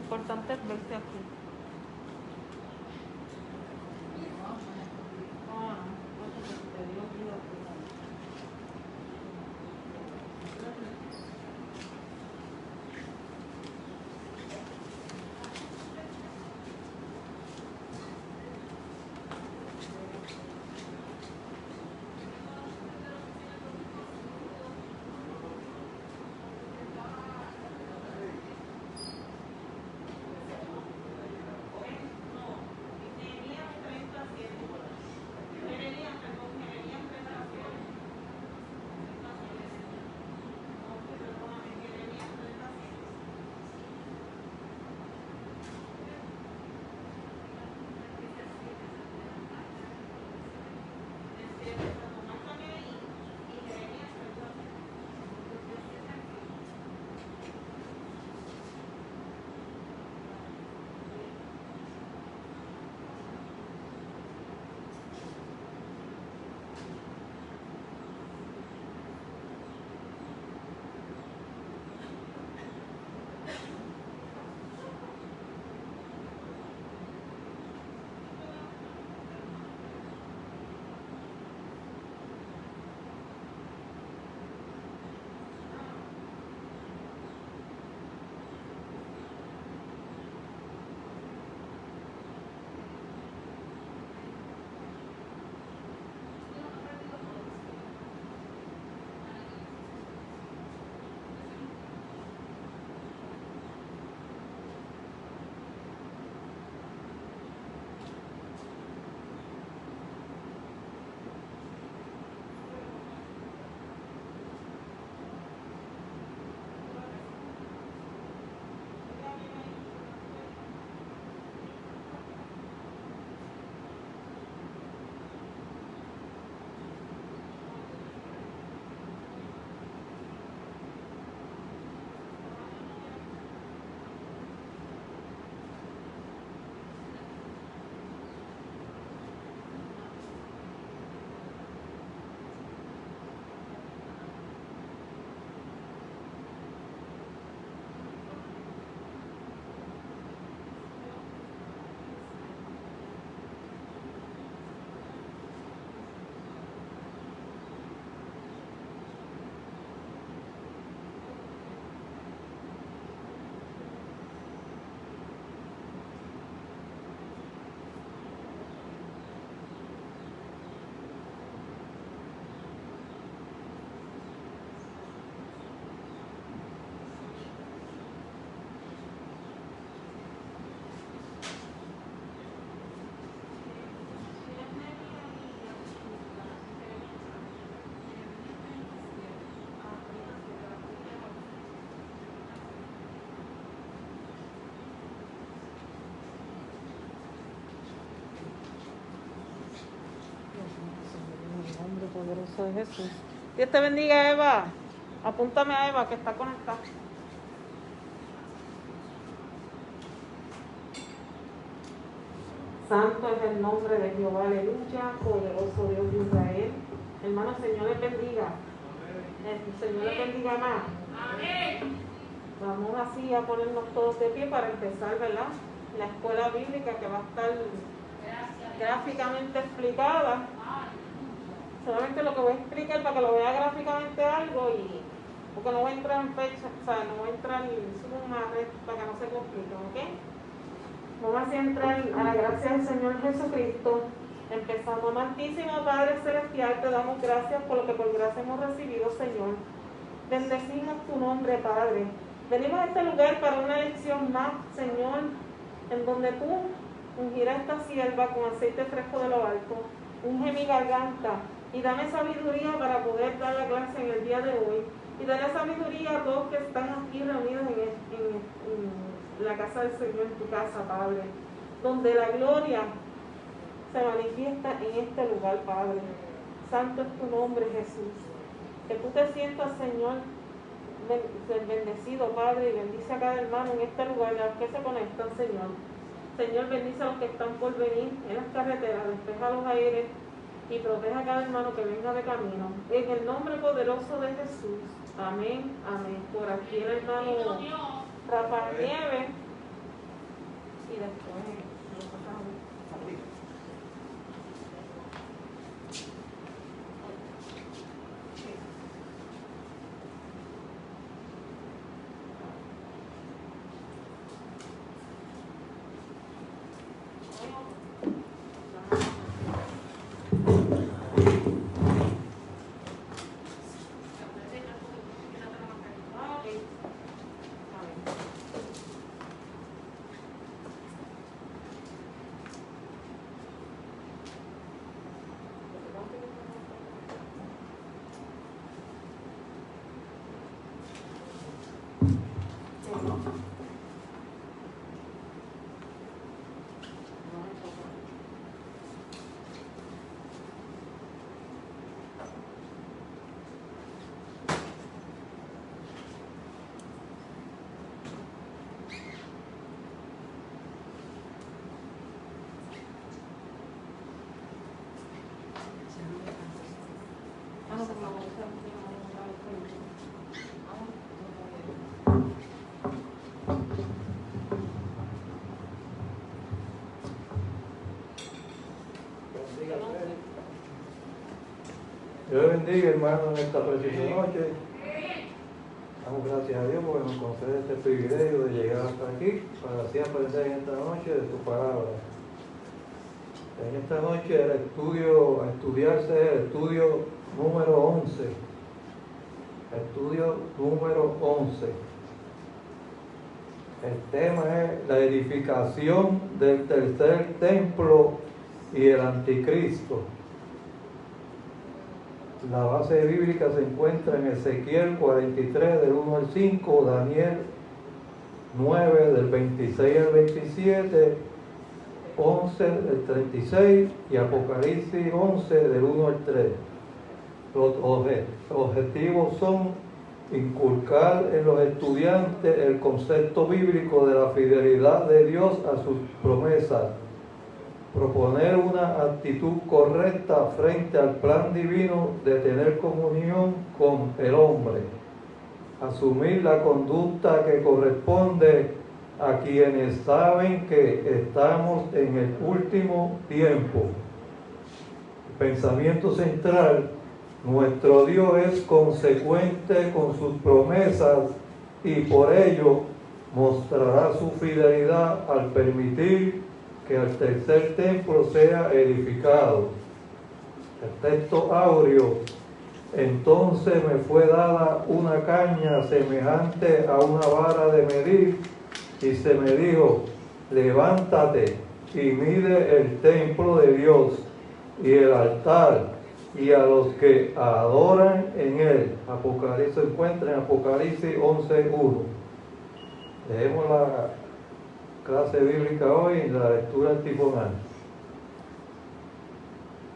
importante es verse aquí. Poderoso de Jesús. Dios te bendiga, Eva. Apúntame a Eva que está conectada. Santo es el nombre de Jehová, aleluya, poderoso Dios de Israel. Hermano, Señor les bendiga. El Señor les bendiga más. Amén. Vamos así a ponernos todos de pie para empezar, ¿verdad? La escuela bíblica que va a estar gráficamente explicada. Solamente lo que voy a explicar para que lo vea gráficamente algo y porque no voy a entrar en fecha, o sea, no voy a entrar en suma para que no se complique, ¿ok? Vamos a entrar a la gracia del Señor Jesucristo. Empezamos. Amantísimo Padre Celestial, te damos gracias por lo que por gracia hemos recibido, Señor. Bendecimos tu nombre, Padre. Venimos a este lugar para una lección más, Señor, en donde tú ungirás esta sierva con aceite fresco de lo alto. Unge mi garganta y dame sabiduría para poder dar la clase en el día de hoy. Y dale sabiduría a todos que están aquí reunidos en la casa del Señor, en tu casa, Padre, donde la gloria se manifiesta en este lugar, Padre. Santo es tu nombre, Jesús. Que tú te sientas, Señor, bendecido, Padre, y bendice a cada hermano en este lugar, a los que se conectan, Señor. Señor, bendice a los que están por venir en las carreteras, despeja los aires y proteja a cada hermano que venga de camino. En el nombre poderoso de Jesús. Amén, amén. Por aquí el hermano Rafa Nieves después lo pasamos. Dios le bendiga, hermano, en esta preciosa noche. Damos gracias a Dios porque nos concede este privilegio de llegar hasta aquí para así aprender en esta noche de su palabra. En esta noche el estudio a estudiarse es el estudio número 11. Estudio número 11. El tema es la edificación del tercer templo y el anticristo. La base bíblica se encuentra en Ezequiel 43 del 1 al 5, Daniel 9 del 26 al 27, 11 del 36 y Apocalipsis 11 del 1 al 3. Los objetivos son inculcar en los estudiantes el concepto bíblico de la fidelidad de Dios a sus promesas, proponer una actitud correcta frente al plan divino de tener comunión con el hombre, asumir la conducta que corresponde a quienes saben que estamos en el último tiempo. Pensamiento central: nuestro Dios es consecuente con sus promesas y por ello mostrará su fidelidad al permitir que el tercer templo sea edificado. El texto áureo: entonces me fue dada una caña semejante a una vara de medir, y se me dijo: levántate y mide el templo de Dios y el altar y a los que adoran en él. Apocalipsis, se encuentra en Apocalipsis 11:1. Leemos la clase bíblica hoy en la lectura antifonal.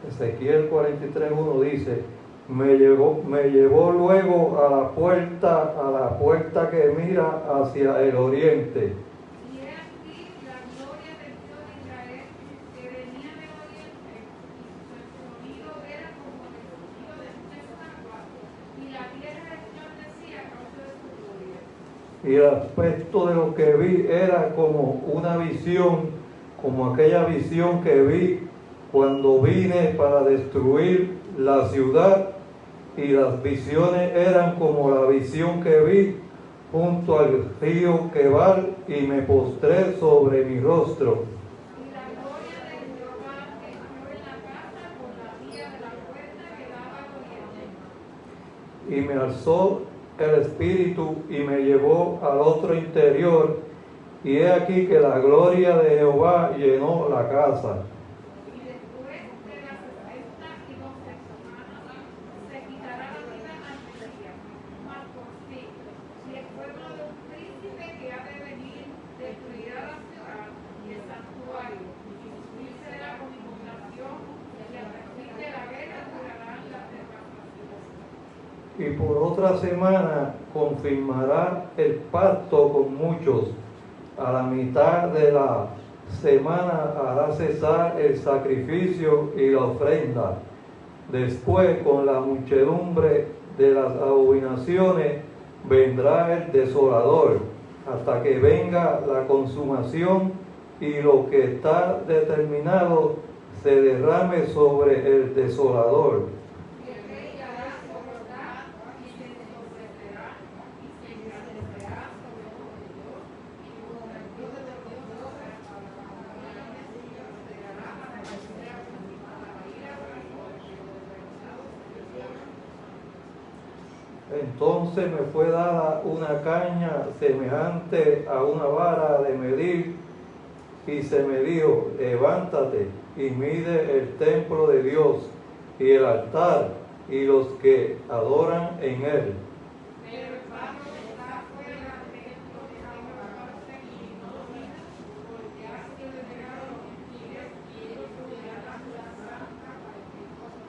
Ezequiel 43:1 dice: me llevó luego a la puerta que mira hacia el oriente. Y he aquí la gloria del Dios de Israel, que venía del oriente, y su sonido era como el sonido de muchas aguas, y la tierra resplandecía a causa de su gloria. Y el aspecto de lo que vi era como una visión, como aquella visión que vi cuando vine para destruir la ciudad, y las visiones eran como la visión que vi junto al río Quebal, y me postré sobre mi rostro. Y la gloria de Jehová entró en la casa por la vía de la puerta que daba al oriente. Y me alzó el espíritu y me llevó al otro interior, y he aquí que la gloria de Jehová llenó la casa. Y después de las 62 semanas se quitará la vida al Mesías, mas por sí, y el pueblo de un príncipe que ha de venir destruirá la ciudad y el santuario, y unirse de la conmutación, y al fin de la guerra durarán las devastaciones. Y por otra semana confirmará el pacto con muchos. A la mitad de la semana hará cesar el sacrificio y la ofrenda. Después, con la muchedumbre de las abominaciones, vendrá el desolador, hasta que venga la consumación, y lo que está determinado se derrame sobre el desolador. Y el rey hará soportar y se ensombrecerá y se engrandecerá sobre todo Dios y contra el Dios de los dioses y esperará hasta que sea consumada la ira sobre los determinados. Entonces me fue dada una caña semejante a una vara de medir, y se me dijo: levántate y mide el templo de Dios y el altar y los que adoran en él. Pero el barro está fuera del templo de Jehová y no lo mira, porque ha sido entregado a los gentiles y ellos cuidarán la santa para el tiempo de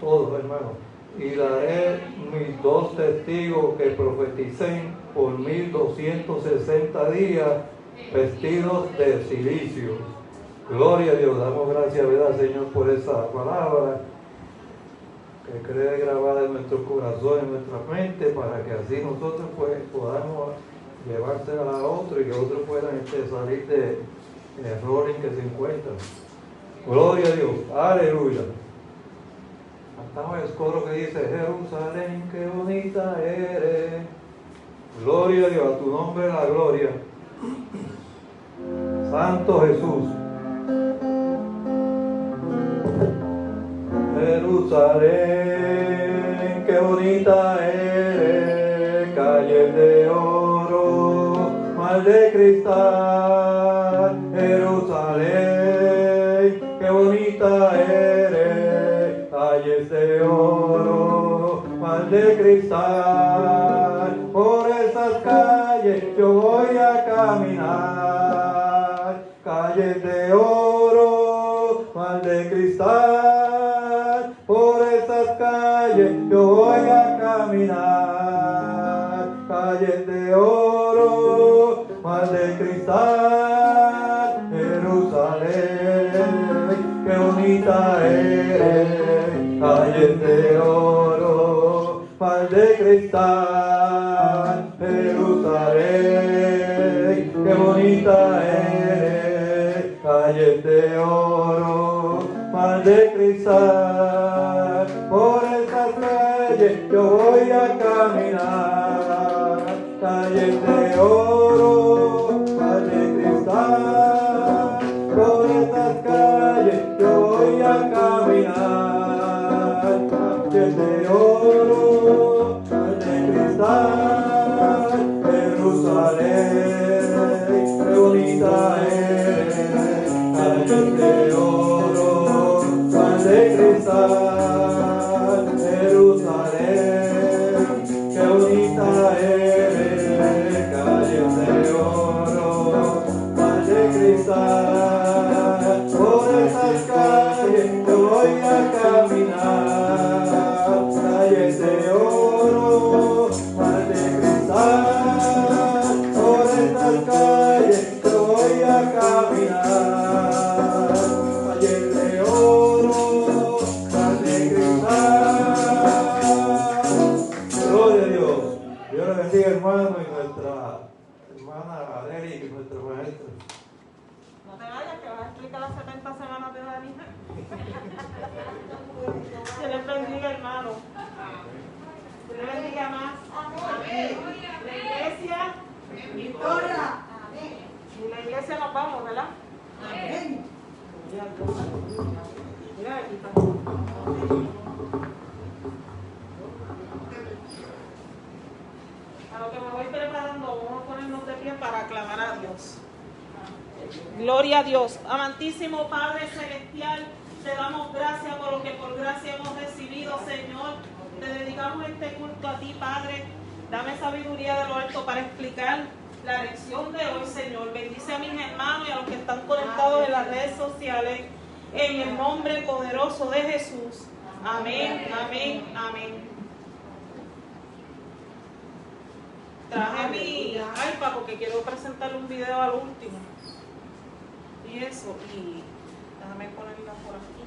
Todos, hermanos. Y daré mis 2 testigos que profeticen por 1260 días, vestidos de silicio. Gloria a Dios. Damos gracias, ¿verdad, Señor, por esa palabra que quede grabada en nuestro corazón, en nuestra mente, para que así nosotros pues podamos llevársela a otro y que otros puedan salir de error en que se encuentran. Gloria a Dios. Aleluya. Cantamos el coro que dice: Jerusalén, qué bonita eres. Gloria a Dios, a tu nombre la gloria. Santo Jesús. Jerusalén, qué bonita eres, calles de oro, mar de cristal. Jerusalén, qué bonita eres, calles de oro, mar de cristal. Por esas calles yo voy a caminar, calles de oro, mar de cristal. Por esas calles yo voy a caminar, calles de oro, mar de cristal. Jerusalén, qué bonita eres, calles de oro, mar de cristal. Jerusalén, qué bonita eres, calles de oro, mar de cristal. Por esas calles yo voy a caminar, calles de oro, mar de cristal. Por esas calles yo voy a caminar, calles de oro, mar de cristal. Jerusalén, qué bonita eres, calles de oro, mar de cristal. Jerusalén, qué bonita eres, calles de oro, mar de cristal. Por esas calles yo voy a caminar, calles de oro, mar de cristal. Por esas calles yo voy a caminar, calles de oro, mar de cristal. Gloria a Dios. Dios le bendiga, hermano, y nuestra hermana Adeli, y nuestro maestro. No te vayas, que vas a explicar las 70 semanas de Dani. Que les bendiga, hermano. Que les bendiga más. Amén. La iglesia, Victoria. y la iglesia nos vamos, ¿verdad? Amén. Mira, aquí está. A lo que me voy preparando, vamos a ponernos de pie para aclamar a Dios. Gloria a Dios. Amantísimo Padre Celestial, te damos gracias por lo que por gracia hemos recibido, Señor. Te dedicamos este culto a ti, Padre. Dame sabiduría de lo alto para explicar la lección de hoy, Señor. Bendice a mis hermanos y a los que están conectados en las redes sociales. En el nombre poderoso de Jesús. Amén, amén, amén. Traje mi iPad porque quiero presentarle un video al último. Y eso, y déjame ponerla por aquí.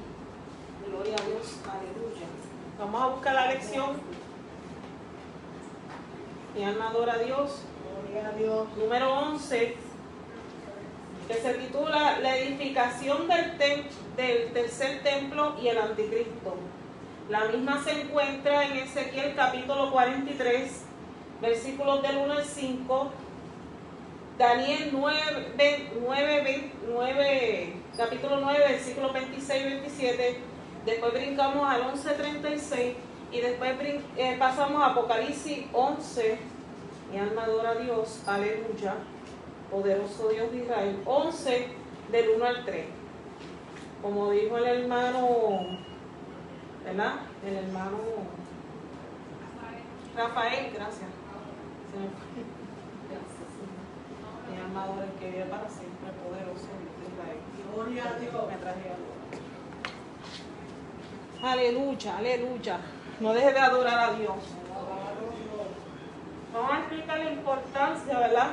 Gloria a Dios, aleluya. Vamos a buscar la lección. Mi alma adora a Dios. Gloria a Dios. Número 11. que se titula La edificación del tercer templo y el anticristo. La misma se encuentra en Ezequiel capítulo 43, versículos del 1 al 5, Daniel 9, capítulo 9, versículos 26 y 27, después brincamos al 11:36 y después pasamos a Apocalipsis 11, mi alma adora a Dios, aleluya, poderoso Dios de Israel, 11 del 1 al 3. Como dijo el hermano, ¿verdad? El hermano Rafael, gracias. Mi alma adora el que vive para siempre, poderoso Dios de Israel. Gloria a Dios. Me traje algo. Aleluya, aleluya. No deje de adorar a Dios. Vamos a explicar la importancia, ¿verdad?,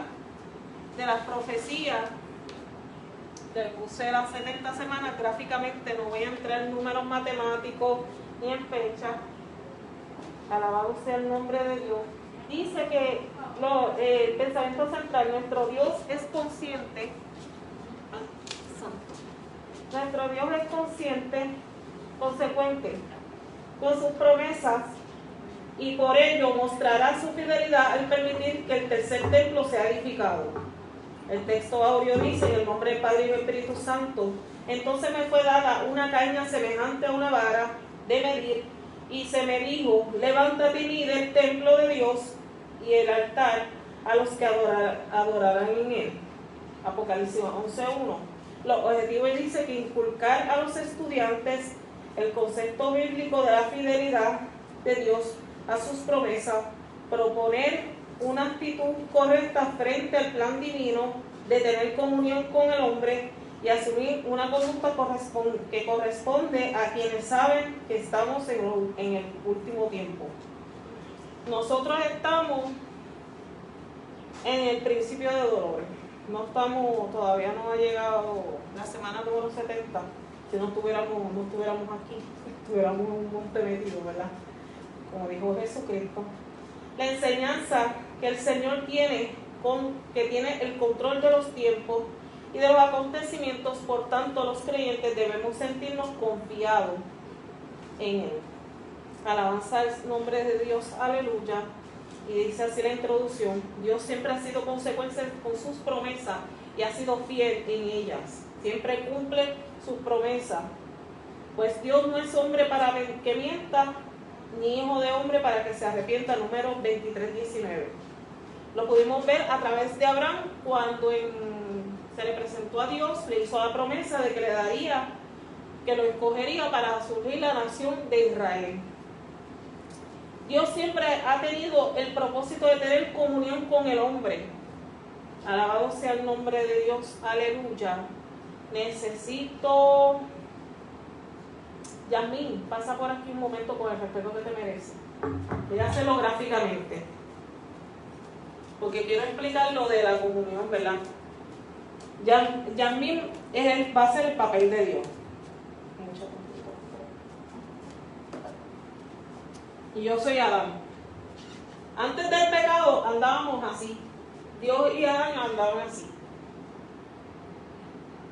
de las profecías. Le puse las 70 semanas gráficamente, no voy a entrar en números matemáticos ni en fechas. Alabado sea el nombre de Dios. Dice que el pensamiento central, nuestro Dios es consciente. Nuestro Dios es consciente, consecuente con sus promesas, y por ello mostrará su fidelidad al permitir que el tercer templo sea edificado. El texto áureo dice, en el nombre del Padre y del Espíritu Santo, entonces me fue dada una caña semejante a una vara de medir, y se me dijo, levántate y mide el templo de Dios y el altar a los que adorarán en él. Apocalipsis 11:1. Los objetivos dice que inculcar a los estudiantes el concepto bíblico de la fidelidad de Dios a sus promesas, proponer una actitud correcta frente al plan divino de tener comunión con el hombre y asumir una conducta que corresponde a quienes saben que estamos en el último tiempo. Nosotros estamos en el principio de dolores. Todavía no ha llegado la semana número 70. Si no estuviéramos aquí, estuviéramos en un monte metido, ¿verdad? Como dijo Jesucristo. La enseñanza que el Señor tiene el control de los tiempos y de los acontecimientos, por tanto los creyentes debemos sentirnos confiados en Él. Alabanza al nombre de Dios, aleluya. Y dice así la introducción: Dios siempre ha sido consecuente con sus promesas y ha sido fiel en ellas. Siempre cumple sus promesas. Pues Dios no es hombre para que mienta, ni hijo de hombre para que se arrepienta. Números 23:19. Lo pudimos ver a través de Abraham cuando se le presentó a Dios, le hizo la promesa de que le daría, que lo escogería para surgir la nación de Israel. Dios siempre ha tenido el propósito de tener comunión con el hombre. Alabado sea el nombre de Dios, aleluya. Necesito... Yasmín, pasa por aquí un momento con el respeto que te merece. Voy a hacerlo gráficamente, porque quiero explicar lo de la comunión, ¿verdad? Yasmín va a ser el papel de Dios. Y yo soy Adán. Antes del pecado andábamos así. Dios y Adán andaban así.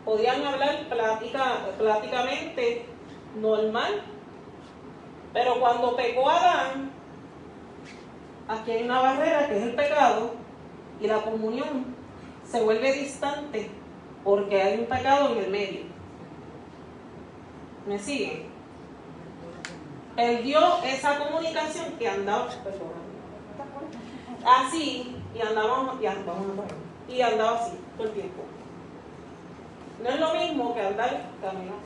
Podían hablar pláticamente, normal. Pero cuando pecó Adán, aquí hay una barrera que es el pecado, y la comunión se vuelve distante porque hay un pecado en el medio. ¿Me siguen? Perdió esa comunicación que andaba, así, y andaba así todo el tiempo. No es lo mismo que andar caminando,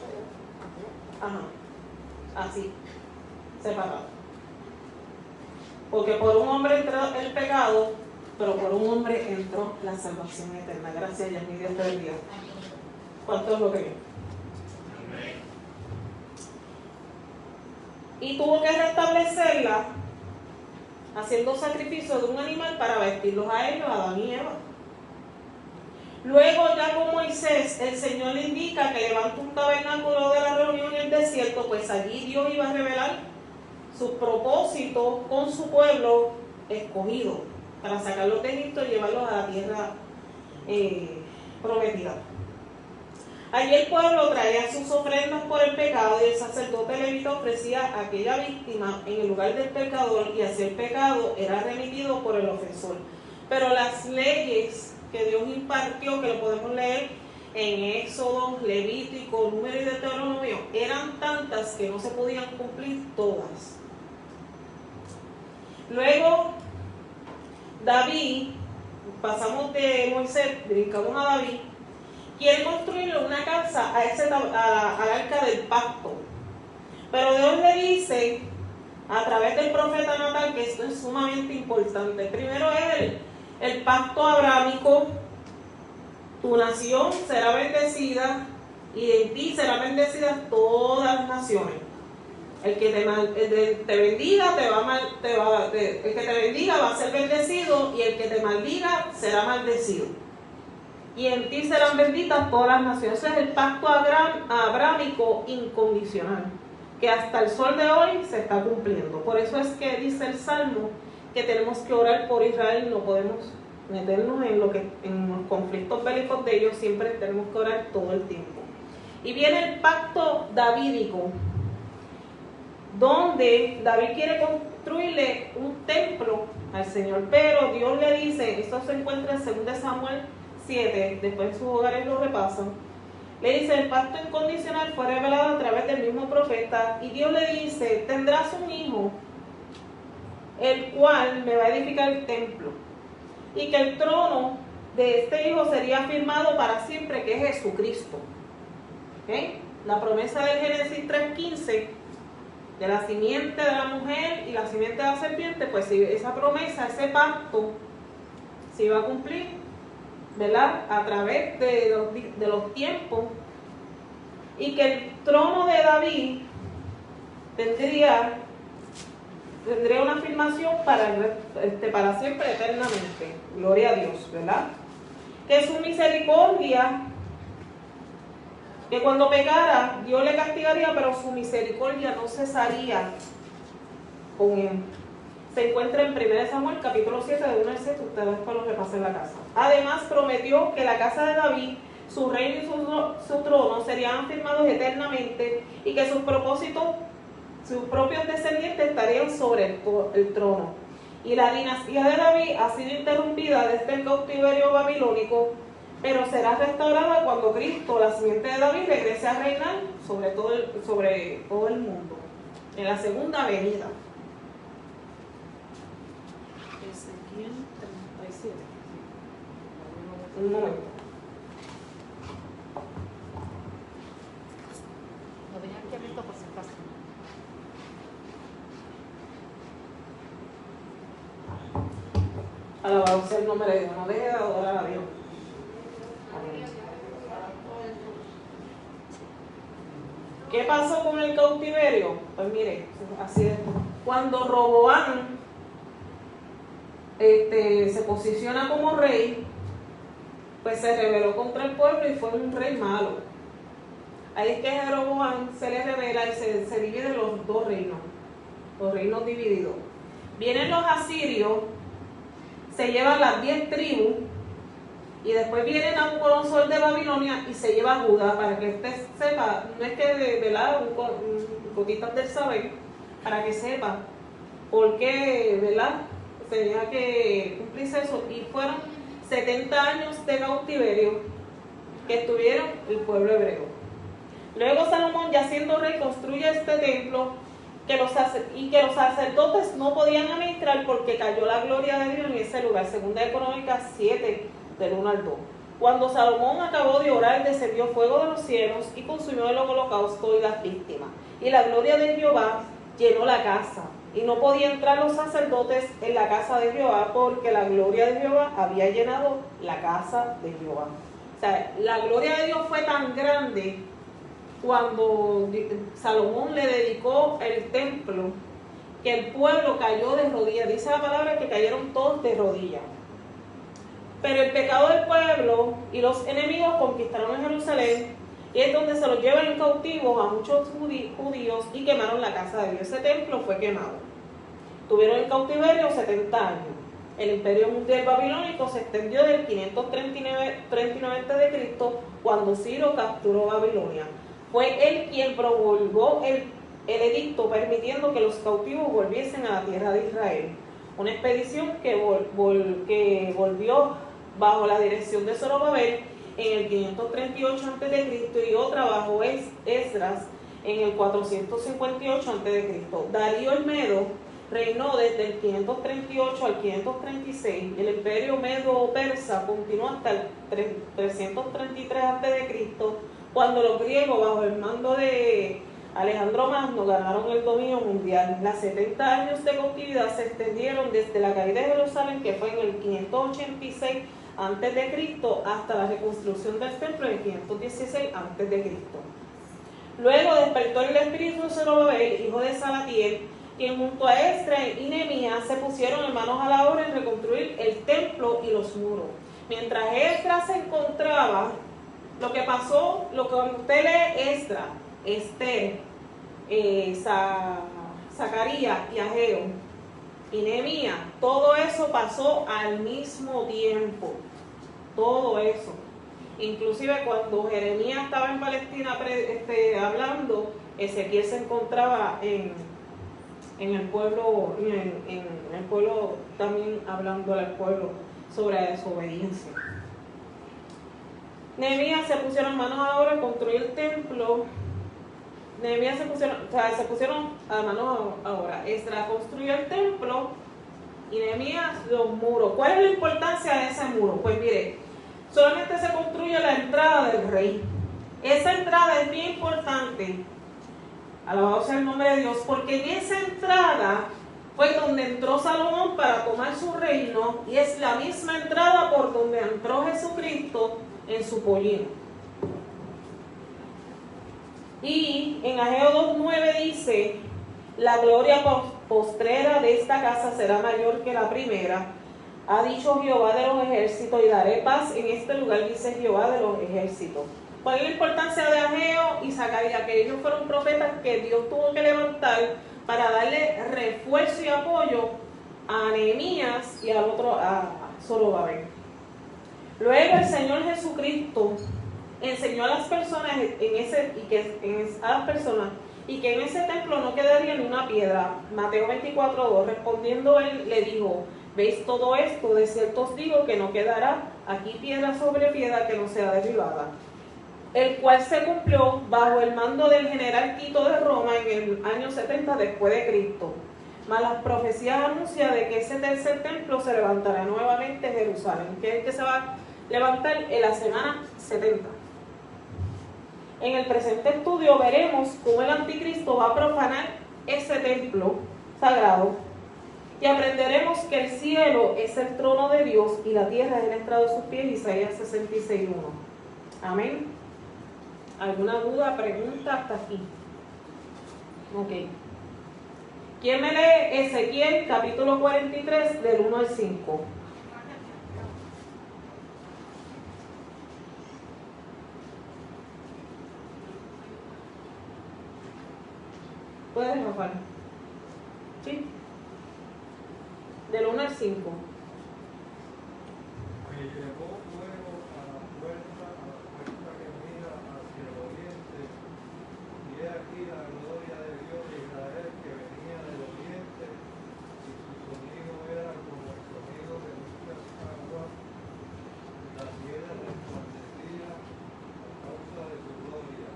así, separado. Porque por un hombre entró el pecado, pero por un hombre entró la salvación eterna. Gracias, Yasmín, Dios te bendiga. ¿Cuántos lo creen? Y tuvo que restablecerla haciendo sacrificio de un animal para vestirlos a ellos, a Adán y Eva. Luego, ya con Moisés, el Señor le indica que levante un tabernáculo de la reunión en el desierto, pues allí Dios iba a revelar sus propósitos con su pueblo escogido para sacarlos de Egipto y llevarlos a la tierra prometida. Allí el pueblo traía sus ofrendas por el pecado y el sacerdote levita ofrecía a aquella víctima en el lugar del pecador y así el pecado era remitido por el ofensor. Pero las leyes que Dios impartió, que lo podemos leer en Éxodo, Levítico, Número y Deuteronomio, eran tantas que no se podían cumplir todas. Luego, David, pasamos de Moisés, brincamos a David, quiere construirle una casa al arca del pacto. Pero Dios le dice, a través del profeta Natán, que esto es sumamente importante. Primero es el pacto abrámico. Tu nación será bendecida y en ti serán bendecidas todas las naciones. El que te bendiga el que te bendiga va a ser bendecido y el que te maldiga será maldecido. Y en ti serán benditas todas las naciones. Ese es el pacto abrámico incondicional, que hasta el sol de hoy se está cumpliendo. Por eso es que dice el Salmo que tenemos que orar por Israel, no podemos meternos en los conflictos bélicos de ellos, siempre tenemos que orar todo el tiempo. Y viene el pacto davídico, donde David quiere construirle un templo al Señor, pero Dios le dice, esto se encuentra en 2 Samuel 7, después en sus hogares lo repasan, le dice, el pacto incondicional fue revelado a través del mismo profeta, y Dios le dice, tendrás un hijo, el cual me va a edificar el templo, y que el trono de este hijo sería firmado para siempre, que es Jesucristo. ¿Okay? La promesa del Génesis 3:15, de la simiente de la mujer y la simiente de la serpiente, pues si esa promesa, ese pacto, se iba a cumplir, ¿verdad? A través de los tiempos, y que el trono de David tendría una afirmación para siempre, eternamente. Gloria a Dios, ¿verdad? Que su misericordia, que cuando pecara, Dios le castigaría, pero su misericordia no cesaría con él. Se encuentra en 1 Samuel, capítulo 7, de 1 al 7, ustedes después lo repasen en la casa. Además, prometió que la casa de David, su reino y su trono serían afirmados eternamente y que sus propósitos, sus propios descendientes estarían sobre el trono. Y la dinastía de David ha sido interrumpida desde el cautiverio babilónico, pero será restaurada cuando Cristo, la simiente de David, regrese a reinar sobre todo el mundo, en la segunda venida. Ezequiel 37. Un momento. Lo dejan aquí abierto por si acaso. Alabado sea el nombre de Dios. No deje de adorar a Dios. Amén. ¿Qué pasó con el cautiverio? Pues mire, así es. Cuando Roboam se posiciona como rey, pues se rebeló contra el pueblo y fue un rey malo. Ahí es que a Jeroboam se le revela y se dividen los dos reinos, los reinos divididos. Vienen los asirios, se llevan las 10 tribus, y después viene Nabucodonosor de Babilonia y se lleva a Judá, para que usted sepa, no es que ¿verdad? Gotitas del saber, para que sepa por qué, ¿verdad? Tenía que cumplirse eso, y fueron 70 años de cautiverio que estuvieron el pueblo hebreo. Luego Salomón, ya siendo rey, construye este templo que los sacerdotes no podían administrar porque cayó la gloria de Dios en ese lugar. Segunda de Crónicas 7, del 1 al 2. Cuando Salomón acabó de orar, descendió fuego de los cielos y consumió el holocausto y las víctimas. Y la gloria de Jehová llenó la casa. Y no podían entrar los sacerdotes en la casa de Jehová porque la gloria de Jehová había llenado la casa de Jehová. O sea, la gloria de Dios fue tan grande cuando Salomón le dedicó el templo, que el pueblo cayó de rodillas. Dice la palabra que cayeron todos de rodillas. Pero el pecado del pueblo y los enemigos conquistaron Jerusalén, y es donde se los llevan en cautivos a muchos judíos y quemaron la casa de Dios. Ese templo fue quemado. Tuvieron en cautiverio 70 años. El imperio mundial babilónico se extendió del 539 a.C. cuando Ciro capturó Babilonia. Fue él quien promulgó el edicto permitiendo que los cautivos volviesen a la tierra de Israel. Una expedición que volvió bajo la dirección de Zorobabel en el 538 a.C. y otra bajo Esdras en el 458 a.C. Darío el Medo reinó desde el 538 al 536. El imperio medo-persa continuó hasta el 333 a.C., cuando los griegos, bajo el mando de Alejandro Magno, ganaron el dominio mundial. Las 70 años de cautividad se extendieron desde la caída de Jerusalén, que fue en el 586 a.C., hasta la reconstrucción del templo en el 516 a.C. Luego despertó el espíritu de Zorobabel, hijo de Salatiel, quien junto a Esdras y Nehemías se pusieron manos a la obra en reconstruir el templo y los muros. Mientras Esdras se encontraba, lo que pasó, lo que usted lee, Esdras, Esther, Zacarías y Ageo y Nehemías, todo eso pasó al mismo tiempo. Todo eso. Inclusive cuando Jeremías estaba en Palestina hablando, Ezequiel se encontraba en el pueblo, en el pueblo también hablando al pueblo sobre la desobediencia. Nehemías se pusieron manos a la obra a construir el templo. Nehemías se pusieron a manos a la obra. Esdras construyó el templo y Nehemías los muros. ¿Cuál es la importancia de ese muro? Pues mire, solamente se construye la entrada del rey. Esa entrada es bien importante. Alabado sea el nombre de Dios, porque en esa entrada fue donde entró Salomón para tomar su reino, y es la misma entrada por donde entró Jesucristo en su pollino. Y en Ageo 2:9 dice: la gloria postrera de esta casa será mayor que la primera, ha dicho Jehová de los ejércitos, y daré paz en este lugar, dice Jehová de los ejércitos. ¿Cuál es la importancia de Ageo y Zacarías? Que ellos fueron profetas que Dios tuvo que levantar para darle refuerzo y apoyo a Nehemías y al otro, a Zorobabel. Luego el Señor Jesucristo enseñó a las personas y que en ese templo no quedaría ni una piedra. Mateo 24:2, respondiendo él le dijo: ¿veis todo esto? De cierto os digo que no quedará aquí piedra sobre piedra que no sea derribada. El cual se cumplió bajo el mando del general Tito de Roma en el año 70 después de Cristo. Mas las profecías anuncian de que ese tercer templo se levantará nuevamente en Jerusalén, que es el que se va a levantar en la semana 70. En el presente estudio veremos cómo el anticristo va a profanar ese templo sagrado, y aprenderemos que el cielo es el trono de Dios y la tierra es el estrado de sus pies, Isaías 66:1. Amén. ¿Alguna duda, pregunta hasta aquí? Ok. ¿Quién me lee Ezequiel capítulo 43 del 1 al 5? ¿Puedes, Rafael? ¿Sí? Del 1 al 5. Me llevó luego a la puerta que mira hacia el oriente, y he aquí la gloria de Dios de Israel que venía del oriente, y su sonido era como el sonido de muchas aguas, la tierra resplandecía a causa de su gloria.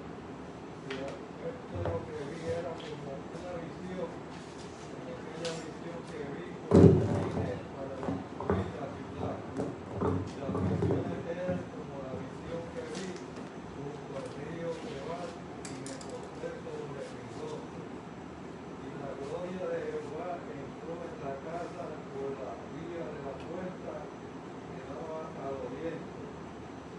Y esto lo que vi era como una visión, en aquella visión que vi cuando vine para destruir la ciudad. Las visiones eran como la visión que vi junto al río Quebar, y me postré sobre mis ojos. Y la gloria de Jehová entró en la casa por la vía de la puerta que daba al oriente.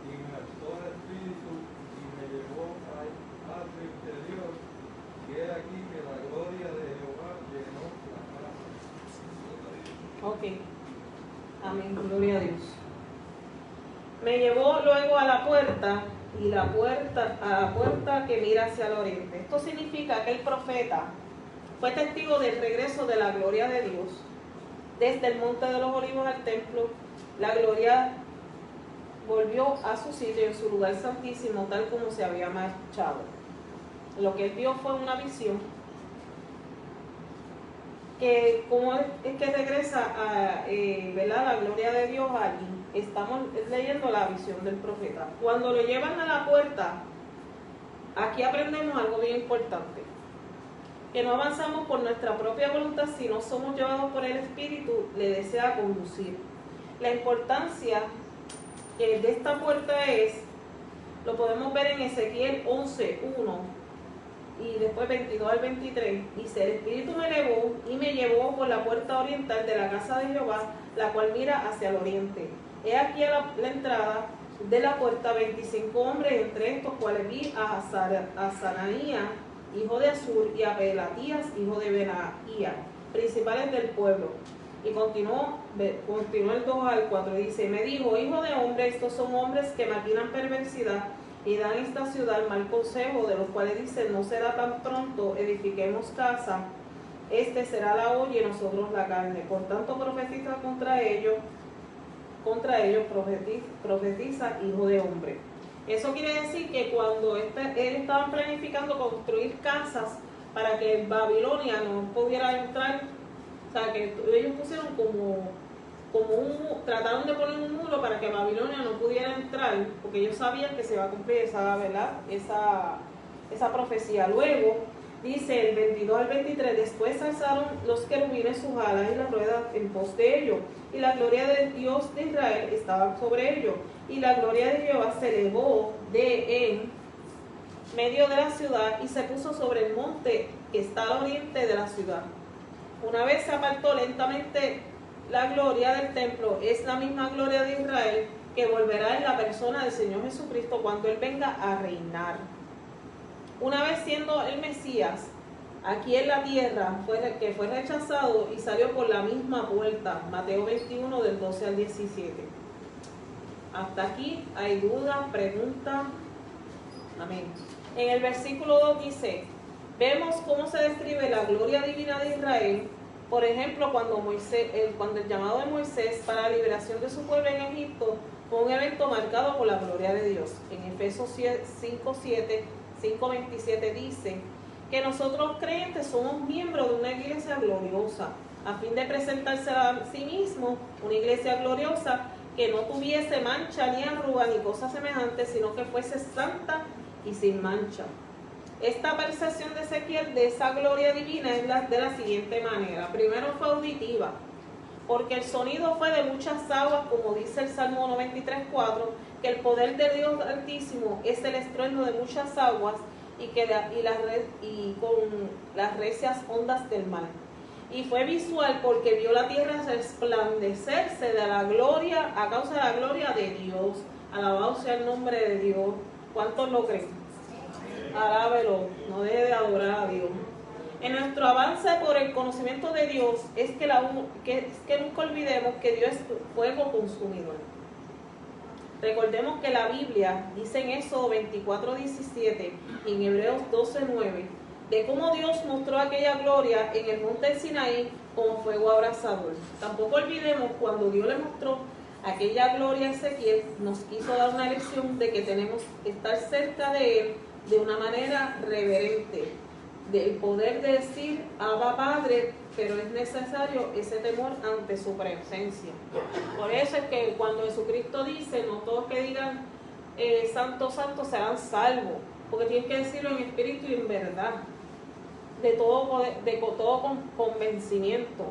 Y me alzó el espíritu y me llevó al atrio interior, y he aquí que la gloria de Jehová llenó la casa. Ok. Amén, gloria a Dios. Me llevó luego a la puerta, y a la puerta que mira hacia el oriente. Esto significa que el profeta fue testigo del regreso de la gloria de Dios desde el monte de los olivos al templo, la gloria volvió a su sitio en su lugar santísimo, tal como se había marchado. Lo que él vio fue una visión, que como es que regresa a ¿verdad? La gloria de Dios allí. Estamos leyendo la visión del profeta. Cuando lo llevan a la puerta, aquí aprendemos algo bien importante, que no avanzamos por nuestra propia voluntad, sino somos llevados por el Espíritu, le desea conducir. La importancia de esta puerta lo podemos ver en Ezequiel 11:1 y después 22 al 23. Dice: el Espíritu me elevó y me llevó por la puerta oriental de la casa de Jehová, la cual mira hacia el oriente. He aquí a la entrada de la puerta 25 hombres, entre estos cuales vi a Sanaía, hijo de Azur, y a Pelatías, hijo de Benaía, principales del pueblo. Y continuó el 2 al 4, y dice: me dijo, hijo de hombre, estos son hombres que maquinan perversidad y dan esta ciudad mal consejo, de los cuales dicen: no será tan pronto, edifiquemos casa, este será la olla y nosotros la carne. Por tanto profetiza contra ellos profetiza, hijo de hombre. Eso quiere decir que cuando ellos estaban planificando construir casas para que Babilonia no pudiera entrar, o sea, que ellos pusieron trataron de poner un muro para que Babilonia no pudiera entrar, porque ellos sabían que se iba a cumplir esa profecía. Luego, dice el 22 al 23, después alzaron los querubines sus alas y las ruedas en pos de ellos, y la gloria del Dios de Israel estaba sobre ellos, y la gloria de Jehová se elevó en medio de la ciudad y se puso sobre el monte que está al oriente de la ciudad. Una vez se apartó lentamente la gloria del templo, es la misma gloria de Israel que volverá en la persona del Señor Jesucristo cuando Él venga a reinar. Una vez siendo el Mesías aquí en la tierra, que fue rechazado y salió por la misma puerta. Mateo 21 del 12 al 17. Hasta aquí hay dudas, preguntas. Amén. En el versículo 2 dice: vemos cómo se describe la gloria divina de Israel. Por ejemplo, cuando el llamado de Moisés para la liberación de su pueblo en Egipto fue un evento marcado por la gloria de Dios. En Efesios 5:27 dice que nosotros creyentes somos miembros de una iglesia gloriosa, a fin de presentarse a sí mismo una iglesia gloriosa que no tuviese mancha ni arruga ni cosas semejantes, sino que fuese santa y sin mancha. Esta percepción de Ezequiel de esa gloria divina es de la siguiente manera. Primero fue auditiva, porque el sonido fue de muchas aguas, como dice el Salmo 93:4, que el poder de Dios Altísimo es el estruendo de muchas aguas y con las recias ondas del mar. Y fue visual, porque vio la tierra resplandecerse de la gloria, a causa de la gloria de Dios. Alabado sea el nombre de Dios. ¿Cuántos lo creen? Alábelo, no deje de adorar a Dios. En nuestro avance por el conocimiento de Dios es que nunca olvidemos que Dios es fuego consumidor. Recordemos que la Biblia dice en Éxodo 24:17 y en Hebreos 12:9 de cómo Dios mostró aquella gloria en el monte de Sinaí como fuego abrasador. Tampoco olvidemos cuando Dios le mostró aquella gloria a Ezequiel, nos quiso dar una lección de que tenemos que estar cerca de Él de una manera reverente, del poder de decir Abba Padre, pero es necesario ese temor ante su presencia. Por eso es que cuando Jesucristo dice, no todos que digan santo, santo serán salvos, porque tienes que decirlo en espíritu y en verdad, de todo convencimiento.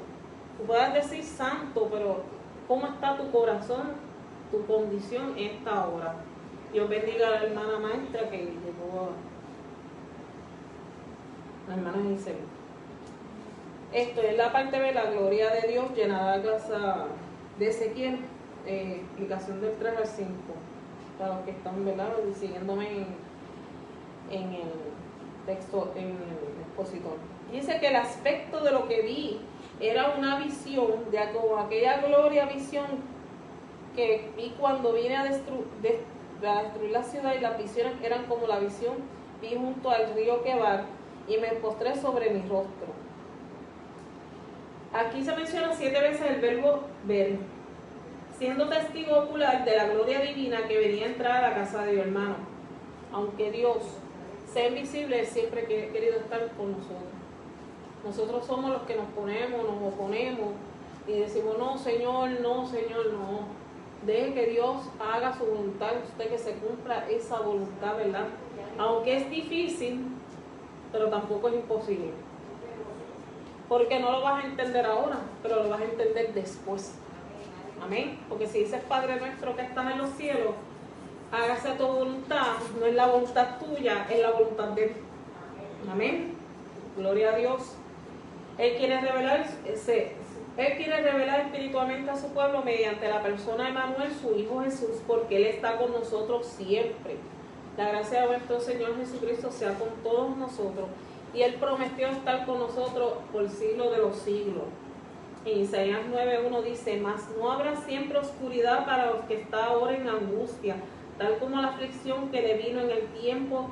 Tú puedes decir santo, pero ¿cómo está tu corazón, tu condición en esta hora? Dios bendiga a la hermana maestra que llegó, la hermana Giselle. Esto es la parte de la gloria de Dios llenada la casa de Ezequiel, explicación del 3 al 5, para los que están siguiéndome en el texto, en el expositor. Dice que el aspecto de lo que vi era una visión, de aquella visión que vi cuando vine a destruir la ciudad, y las visiones eran como la visión vi junto al río Quebar, y me postré sobre mi rostro. Aquí se menciona 7 veces el verbo ver, siendo testigo ocular de la gloria divina que venía a entrar a la casa de Dios, hermano. Aunque Dios sea invisible, Él siempre ha querido estar con nosotros. Nosotros somos los que nos oponemos y decimos, no, Señor, no. Deje que Dios haga su voluntad, usted que se cumpla esa voluntad, ¿verdad? Aunque es difícil, pero tampoco es imposible. Porque no lo vas a entender ahora, pero lo vas a entender después. Amén. Porque si dices, Padre nuestro que estás en los cielos, hágase tu voluntad, no es la voluntad tuya, es la voluntad de Él. Amén. Gloria a Dios. Él quiere revelar espiritualmente a su pueblo mediante la persona de Emmanuel, su Hijo Jesús, porque Él está con nosotros siempre. La gracia de nuestro Señor Jesucristo sea con todos nosotros. Y Él prometió estar con nosotros por el siglo de los siglos. En Isaías 9:1 dice, mas no habrá siempre oscuridad para los que están ahora en angustia, tal como la aflicción que le vino en el tiempo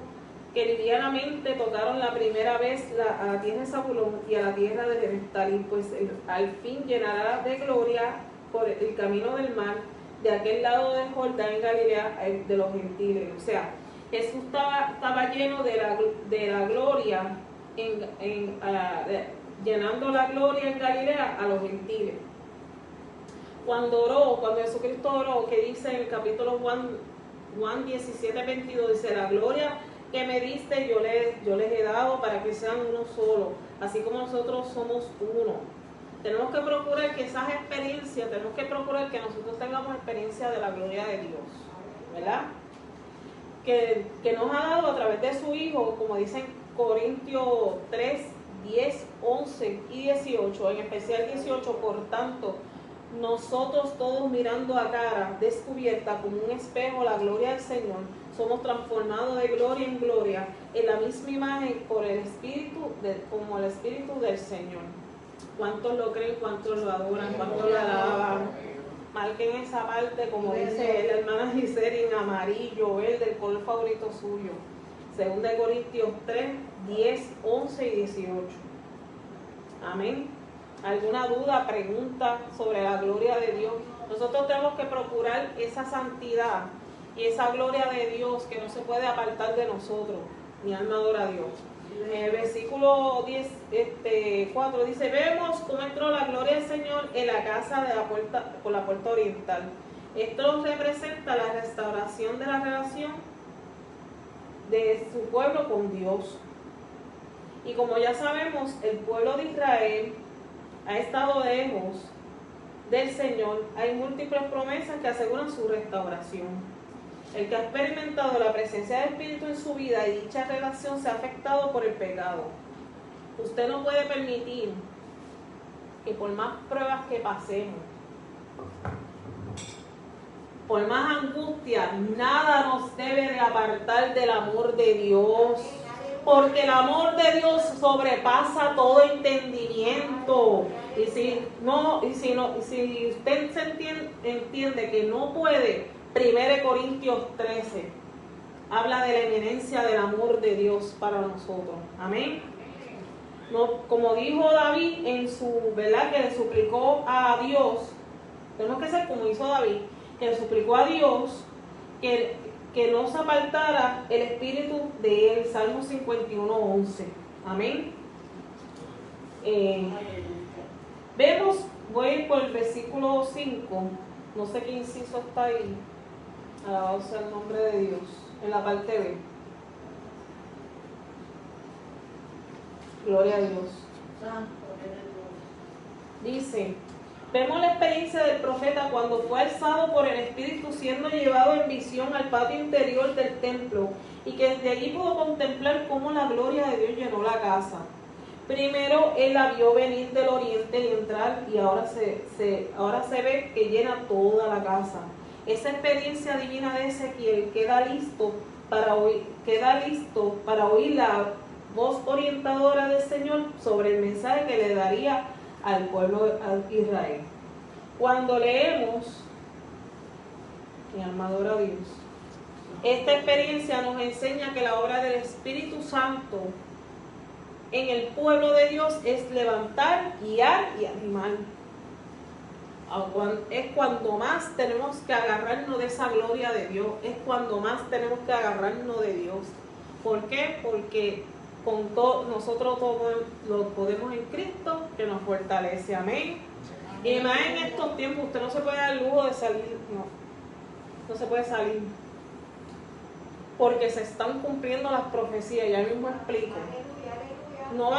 que livianamente tocaron la primera vez a la tierra de Zabulón y a la tierra de Neftalí, pues al fin llenará de gloria por el camino del mar, de aquel lado del Jordán en Galilea, de los gentiles. O sea, Jesús estaba lleno de la gloria, llenando la gloria en Galilea a los gentiles. Cuando Jesucristo oró, que dice en el capítulo Juan 17:22, dice, la gloria que me diste yo les he dado para que sean uno solo, así como nosotros somos uno. Tenemos que procurar que esas experiencias, tenemos que procurar que nosotros tengamos experiencia de la gloria de Dios, ¿verdad? Que nos ha dado a través de su Hijo, como dicen Corintios 3, 10, 11 y 18, en especial 18, por tanto, nosotros todos mirando a cara descubierta como un espejo la gloria del Señor, somos transformados de gloria en gloria en la misma imagen por el Espíritu, como el Espíritu del Señor. ¿Cuántos lo creen? ¿Cuántos lo adoran? ¿Cuántos lo alaban? Marquen esa parte, como dice la hermana Giselle, en amarillo, verde, el color favorito suyo. 2 Corintios 3, 10, 11 y 18. Amén. ¿Alguna duda, pregunta sobre la gloria de Dios? Nosotros tenemos que procurar esa santidad y esa gloria de Dios que no se puede apartar de nosotros. Mi alma adora a Dios. En el versículo 4 dice, vemos cómo entró la gloria del Señor en la casa por la puerta oriental. Esto representa la restauración de la relación de su pueblo con Dios. Y como ya sabemos, el pueblo de Israel ha estado lejos del Señor. Hay múltiples promesas que aseguran su restauración. El que ha experimentado la presencia del Espíritu en su vida y dicha relación se ha afectado por el pecado. Usted no puede permitir que por más pruebas que pasemos, por más angustia, nada nos debe de apartar del amor de Dios. Porque el amor de Dios sobrepasa todo entendimiento. Y si usted entiende que no puede, 1 Corintios 13 habla de la eminencia del amor de Dios para nosotros. Amén. No, como dijo David en su, ¿verdad? Que le suplicó a Dios, tenemos que ser como hizo David, que le suplicó a Dios que no se apartara el espíritu de él. Salmo 51:11. Amén. Voy por el versículo 5, no sé qué inciso está ahí. Alabado sea el nombre de Dios. En la parte B. Gloria a Dios. Dice, vemos la experiencia del profeta cuando fue alzado por el Espíritu, siendo llevado en visión al patio interior del templo, y que desde allí pudo contemplar cómo la gloria de Dios llenó la casa. Primero él la vio venir del oriente y entrar, y ahora se ve que llena toda la casa. Esa experiencia divina de Ezequiel queda listo para oír la voz orientadora del Señor sobre el mensaje que le daría al pueblo de Israel. Cuando leemos, mi alma adora a Dios, esta experiencia nos enseña que la obra del Espíritu Santo en el pueblo de Dios es levantar, guiar y animar. Es cuando más tenemos que agarrarnos de esa gloria de Dios, es cuando más tenemos que agarrarnos de Dios. ¿Por qué? Porque con nosotros todo lo podemos en Cristo, que nos fortalece. Amén. Y más en estos tiempos, usted no se puede dar el lujo de salir, no se puede salir, porque se están cumpliendo las profecías. Ya mismo explico. Yo no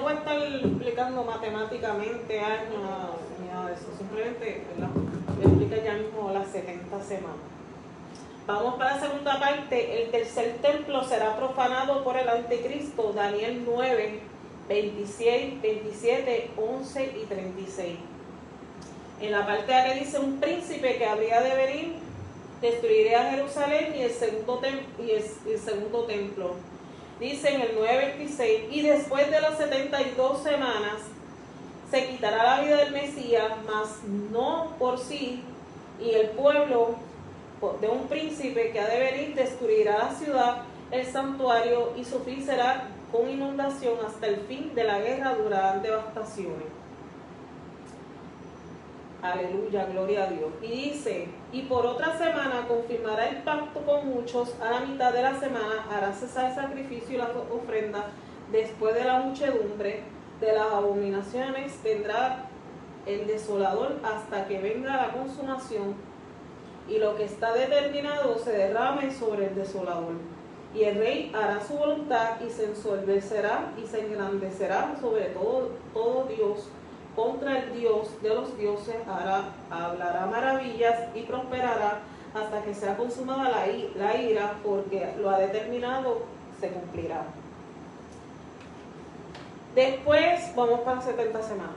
voy a estar explicando matemáticamente años ni nada de eso, simplemente, ¿verdad?, voy a explicar ya mismo las 70 semanas. Vamos para la segunda parte. El tercer templo será profanado por el anticristo. Daniel 9, 26, 27, 11 y 36. En la parte A le dice: un príncipe que habría de venir destruiría a Jerusalén y el segundo templo. Dice en el 9:26: y después de las 72 semanas se quitará la vida del Mesías, mas no por sí, y el pueblo de un príncipe que ha de venir destruirá la ciudad, el santuario, y su fin será con inundación. Hasta el fin de la guerra durarán devastaciones. Aleluya, gloria a Dios. Y dice: y por otra semana confirmará el pacto con muchos. A la mitad de la semana hará cesar el sacrificio y las ofrendas. Después de la muchedumbre de las abominaciones vendrá el desolador hasta que venga la consumación, y lo que está determinado se derrame sobre el desolador. Y el rey hará su voluntad y se ensoberbecerá y se engrandecerá sobre todo Dios. Contra el Dios de los dioses hablará maravillas y prosperará hasta que sea consumada la ira, porque lo ha determinado se cumplirá. Después vamos para 70 semanas.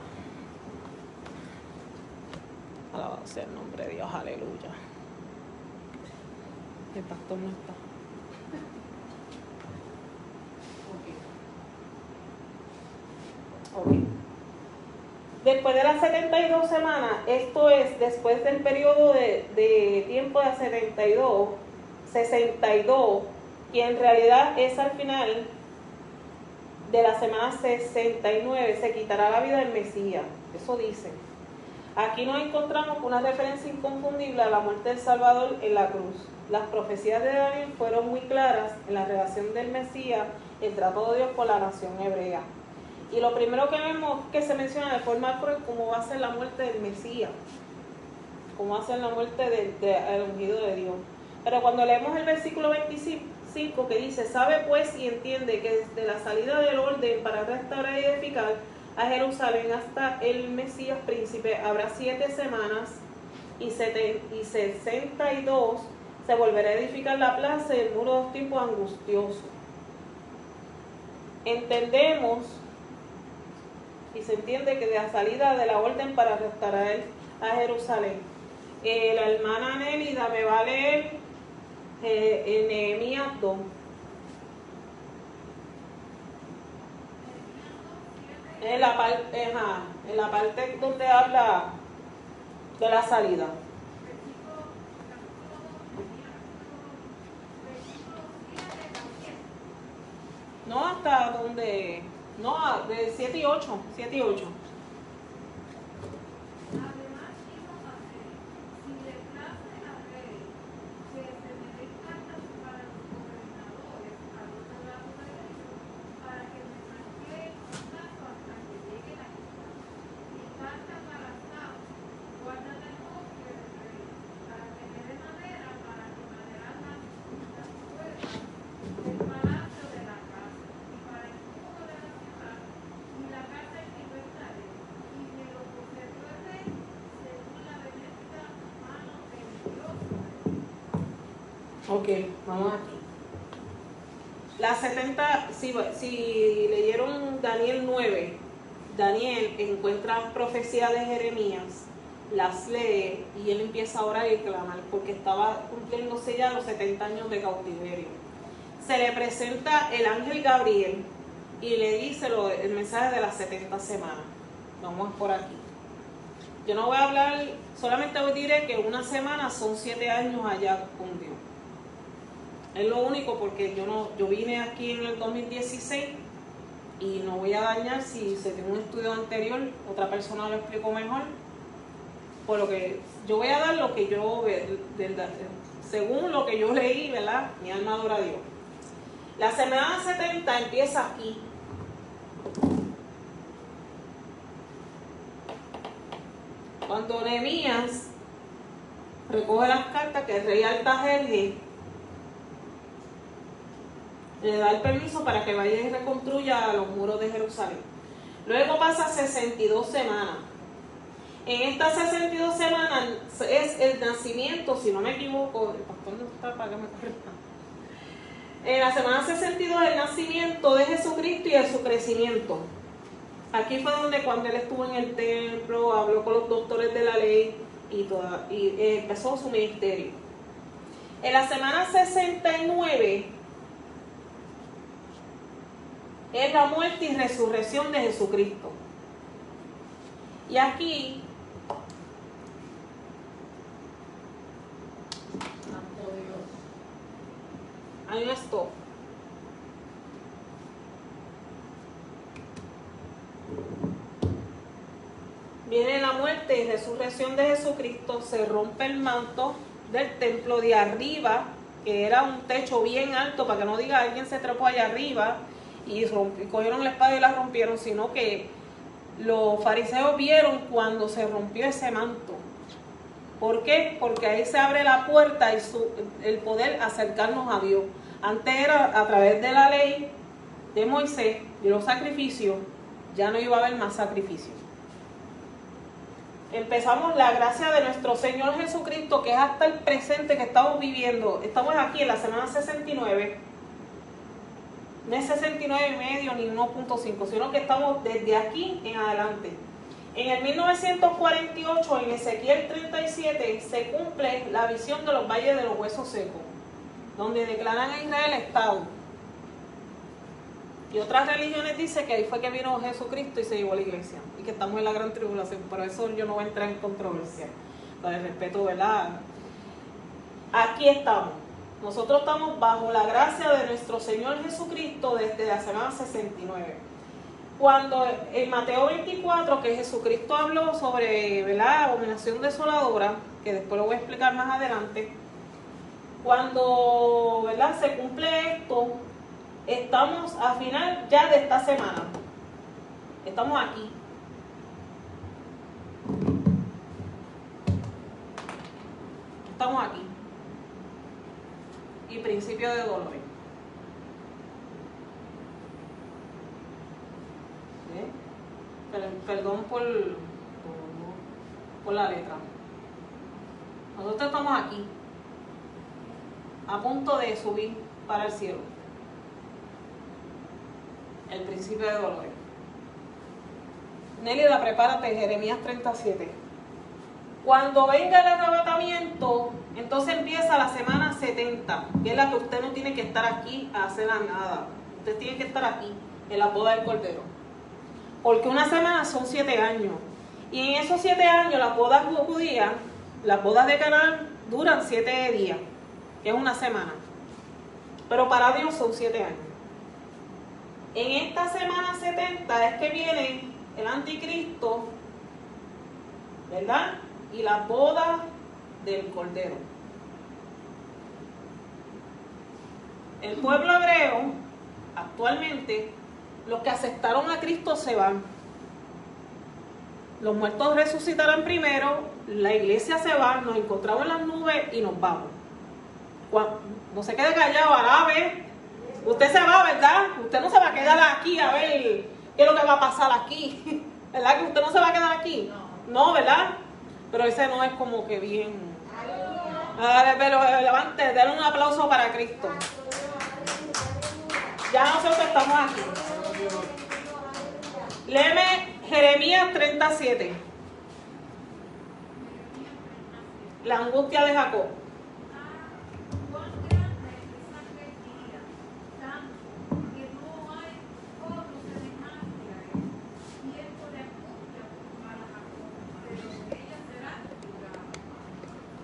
Alabado sea el nombre de Dios, aleluya. El pastor no está. Ok. Después de las 72 semanas, esto es después del periodo de tiempo de 62, que en realidad es al final de la semana 69, se quitará la vida del Mesías. Eso dice. Aquí nos encontramos con una referencia inconfundible a la muerte del Salvador en la cruz. Las profecías de Daniel fueron muy claras en la relación del Mesías, el trato de Dios con la nación hebrea. Y lo primero que vemos que se menciona de forma cruel cómo va a ser la muerte del Mesías, cómo va a ser la muerte del ungido de Dios. Pero cuando leemos el versículo 25 que dice: sabe pues y entiende que desde la salida del orden para restaurar y edificar a Jerusalén hasta el Mesías príncipe habrá 7 semanas y 62 se volverá a edificar la plaza y el muro de los tiempos angustiosos. Entendemos y se entiende que de la salida de la orden para restaurar a Jerusalén. La hermana Nélida me va a leer en Nehemías 2. En la parte donde habla de la salida. No, hasta donde... No, de 7 y 8. 7 y 8. Además, hizo hacer, si le place al rey, que se me den cartas para los gobernadores al otro lado del río, para que me franqueen un caso hasta que lleguen aquí. Y cartas para Asaf, guarda del bosque del rey, para que me dé madera para que maderar las puertas del palacio de la casa, y para el escudo de la ciudad, y la casa en que yo estaré, y me lo concedió el rey según la benéfica mano de Dios. Ok, vamos aquí. Las 70, si leyeron Daniel 9, Daniel encuentra profecía de Jeremías, las lee y él empieza a orar y clamar porque estaba cumpliéndose ya los 70 años de cautiverio. Se le presenta el ángel Gabriel y le dice el mensaje de las 70 semanas. Vamos por aquí. Yo no voy a hablar, solamente os diré que una semana son 7 años allá con Dios. Es lo único, porque yo vine aquí en el 2016 y no voy a dañar si se tiene un estudio anterior, otra persona lo explicó mejor, por lo que yo voy a dar lo que yo, según lo que yo leí, ¿verdad? Mi alma adora a Dios. La semana 70 empieza aquí. Cuando Nehemías recoge las cartas que el rey Artajerjes le da el permiso para que vaya y reconstruya los muros de Jerusalén. Luego pasa 62 semanas. En estas 62 semanas es el nacimiento, si no me equivoco, el pastor no está para que me corrija. En la semana 62 el nacimiento de Jesucristo y de su crecimiento. Aquí fue donde cuando él estuvo en el templo, habló con los doctores de la ley y empezó su ministerio. En la semana 69 es la muerte y resurrección de Jesucristo. Y aquí hay un stop. Viene la muerte y resurrección de Jesucristo, se rompe el manto del templo de arriba, que era un techo bien alto, para que no diga alguien se trepó allá arriba y cogieron la espada y la rompieron, sino que los fariseos vieron cuando se rompió ese manto. ¿Por qué? Porque ahí se abre la puerta y el poder acercarnos a Dios. Antes era a través de la ley de Moisés, de los sacrificios, ya no iba a haber más sacrificios. Empezamos la gracia de nuestro Señor Jesucristo, que es hasta el presente que estamos viviendo. Estamos aquí en la semana 69. No es 69 y medio ni 1.5, sino que estamos desde aquí en adelante. En el 1948, en Ezequiel 37, se cumple la visión de los valles de los huesos secos, donde declaran a Israel Estado. Y otras religiones dicen que ahí fue que vino Jesucristo y se llevó a la iglesia, y que estamos en la gran tribulación. Por eso yo no voy a entrar en controversia, con el respeto, ¿verdad? Aquí estamos. Nosotros estamos bajo la gracia de nuestro Señor Jesucristo desde la semana 69. Cuando en Mateo 24, que Jesucristo habló sobre, ¿verdad?, abominación desoladora, que después lo voy a explicar más adelante, cuando, ¿verdad?, se cumple esto, estamos a final ya de esta semana. Estamos aquí. Estamos aquí. Y principio de dolores. ¿Sí? Perdón por la letra. Nosotros estamos aquí, a punto de subir para el cielo. El principio de dolores. Nélida, prepárate, Jeremías 37. Cuando venga el arrebatamiento, entonces empieza la semana 70, que es la que usted no tiene que estar aquí a hacer nada. Usted tiene que estar aquí, en la boda del Cordero. Porque una semana son 7 años. Y en esos 7 años, las bodas judías, las bodas de Canaán, duran 7 días, que es una semana. Pero para Dios son 7 años. En esta semana 70 es que viene el anticristo, ¿verdad? Y la boda del Cordero. El pueblo hebreo, actualmente, los que aceptaron a Cristo se van. Los muertos resucitarán primero, la iglesia se va, nos encontramos en las nubes y nos vamos. No se quede callado, alabe. Usted se va, ¿verdad? Usted no se va a quedar aquí a ver qué es lo que va a pasar aquí. ¿Verdad que usted no se va a quedar aquí? No, ¿verdad? Pero ese no es como que bien. Pero levante, denle un aplauso para Cristo. Ya nosotros estamos aquí. Léeme Jeremías 37. La angustia de Jacob.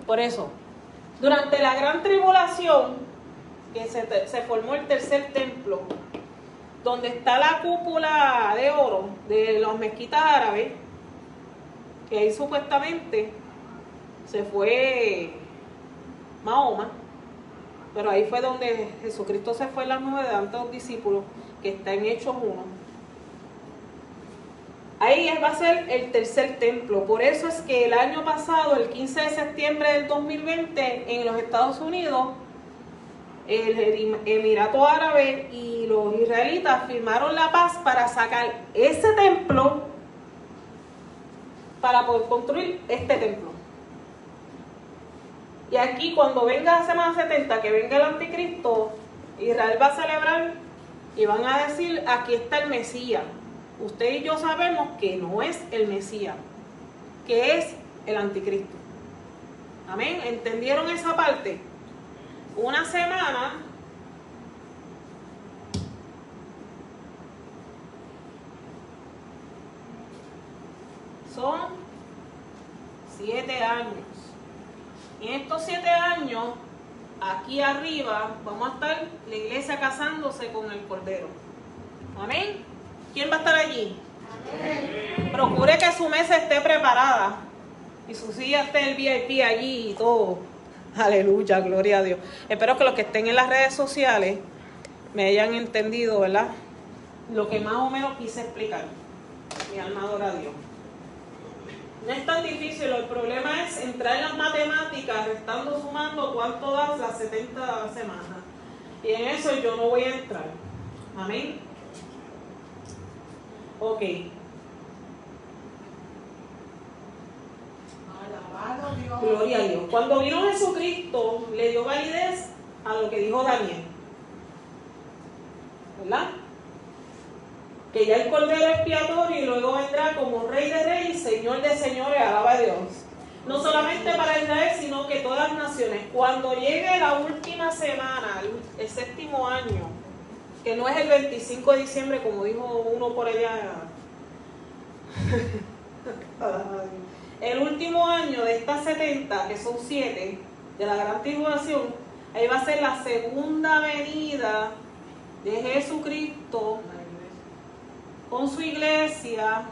Por eso, durante la gran tribulación, que se formó el tercer templo, donde está la cúpula de oro de las mezquitas árabes, que ahí supuestamente se fue Mahoma, pero ahí fue donde Jesucristo se fue en las nubes delante de los discípulos, que está en Hechos 1. Ahí va a ser el tercer templo. Por eso es que el año pasado, el 15 de septiembre del 2020, en los Estados Unidos, el Emirato Árabe y los israelitas firmaron la paz para sacar ese templo para poder construir este templo. Y aquí, cuando venga la semana 70, que venga el anticristo, Israel va a celebrar y van a decir: aquí está el Mesías. Usted y yo sabemos que no es el Mesías, que es el anticristo. Amén. ¿Entendieron esa parte? Una semana son 7 años. Y en estos 7 años, aquí arriba, vamos a estar la iglesia casándose con el Cordero. Amén. ¿Quién va a estar allí? Amén. Procure que su mesa esté preparada y su silla esté el VIP allí y todo. Aleluya, gloria a Dios. Espero que los que estén en las redes sociales me hayan entendido, ¿verdad? Lo que más o menos quise explicar. Mi alma adora a Dios. No es tan difícil, el problema es entrar en las matemáticas, restando, sumando cuánto da las 70 semanas. Y en eso yo no voy a entrar. Amén. Ok. Gloria a Dios. Cuando vino Jesucristo, le dio validez a lo que dijo Daniel, ¿verdad? Que ya el Cordero expiatorio y luego vendrá como Rey de Reyes, Señor de Señores, alaba a Dios. No solamente para Israel, sino que todas las naciones. Cuando llegue la última semana, el séptimo año, que no es el 25 de diciembre, como dijo uno por allá, el último año de estas 70, que son 7, de la gran tribulación, ahí va a ser la segunda venida de Jesucristo con su iglesia.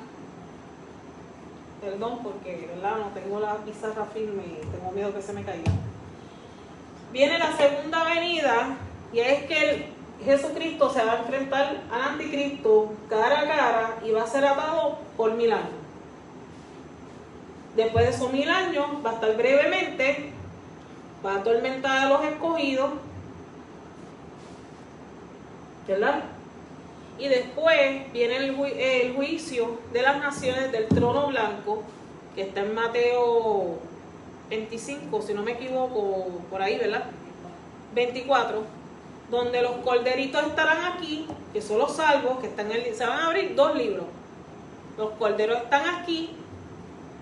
Perdón, porque ¿verdad? No tengo la pizarra firme y tengo miedo que se me caiga. Viene la segunda venida, y es que Jesucristo se va a enfrentar al anticristo cara a cara y va a ser atado por 1000 años. Después de esos 1000 años va a estar brevemente, va a atormentar a los escogidos, ¿verdad? Y después viene el juicio de las naciones del trono blanco, que está en Mateo 25, si no me equivoco, por ahí, ¿verdad? 24, donde los corderitos estarán aquí, que son los salvos, que están se van a abrir 2 libros. Los corderos están aquí,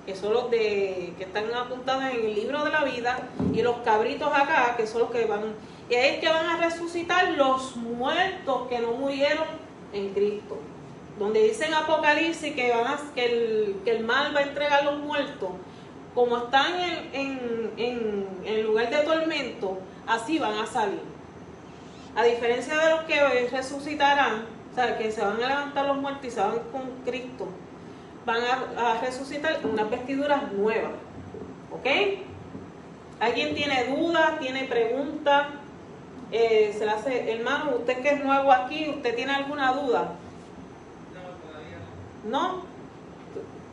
que son los que están apuntados en el libro de la vida, y los cabritos acá, que son los que van, y ahí es que van a resucitar los muertos que no murieron en Cristo. Donde dice en Apocalipsis que el mal va a entregar a los muertos, como están en el lugar de tormento, así van a salir. A diferencia de los que resucitarán, o sea, que se van a levantar los muertos y se van con Cristo, van a resucitar unas vestiduras nuevas. ¿Ok? ¿Alguien tiene dudas? ¿Tiene preguntas? Se le hace, hermano, usted que es nuevo aquí, ¿usted tiene alguna duda? No, todavía no. ¿No?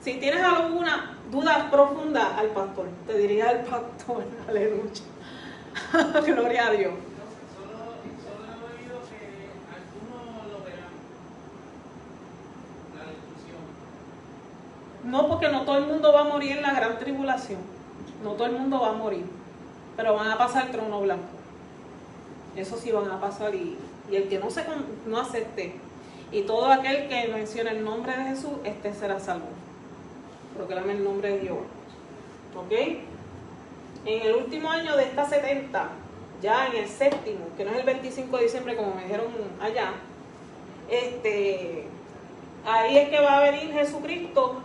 Si tienes alguna duda profunda, al pastor. Te diría al pastor. Aleluya. Gloria a Dios. Solo he oído que algunos lo verán. La destrucción. No, porque no todo el mundo va a morir en la gran tribulación. No todo el mundo va a morir. Pero van a pasar el trono blanco. Eso sí van a pasar. Y el que no acepte, y todo aquel que mencione el nombre de Jesús, este será salvo. Proclame el nombre de Dios. ¿Ok? En el último año de esta 70, ya en el séptimo, que no es el 25 de diciembre como me dijeron allá, ahí es que va a venir Jesucristo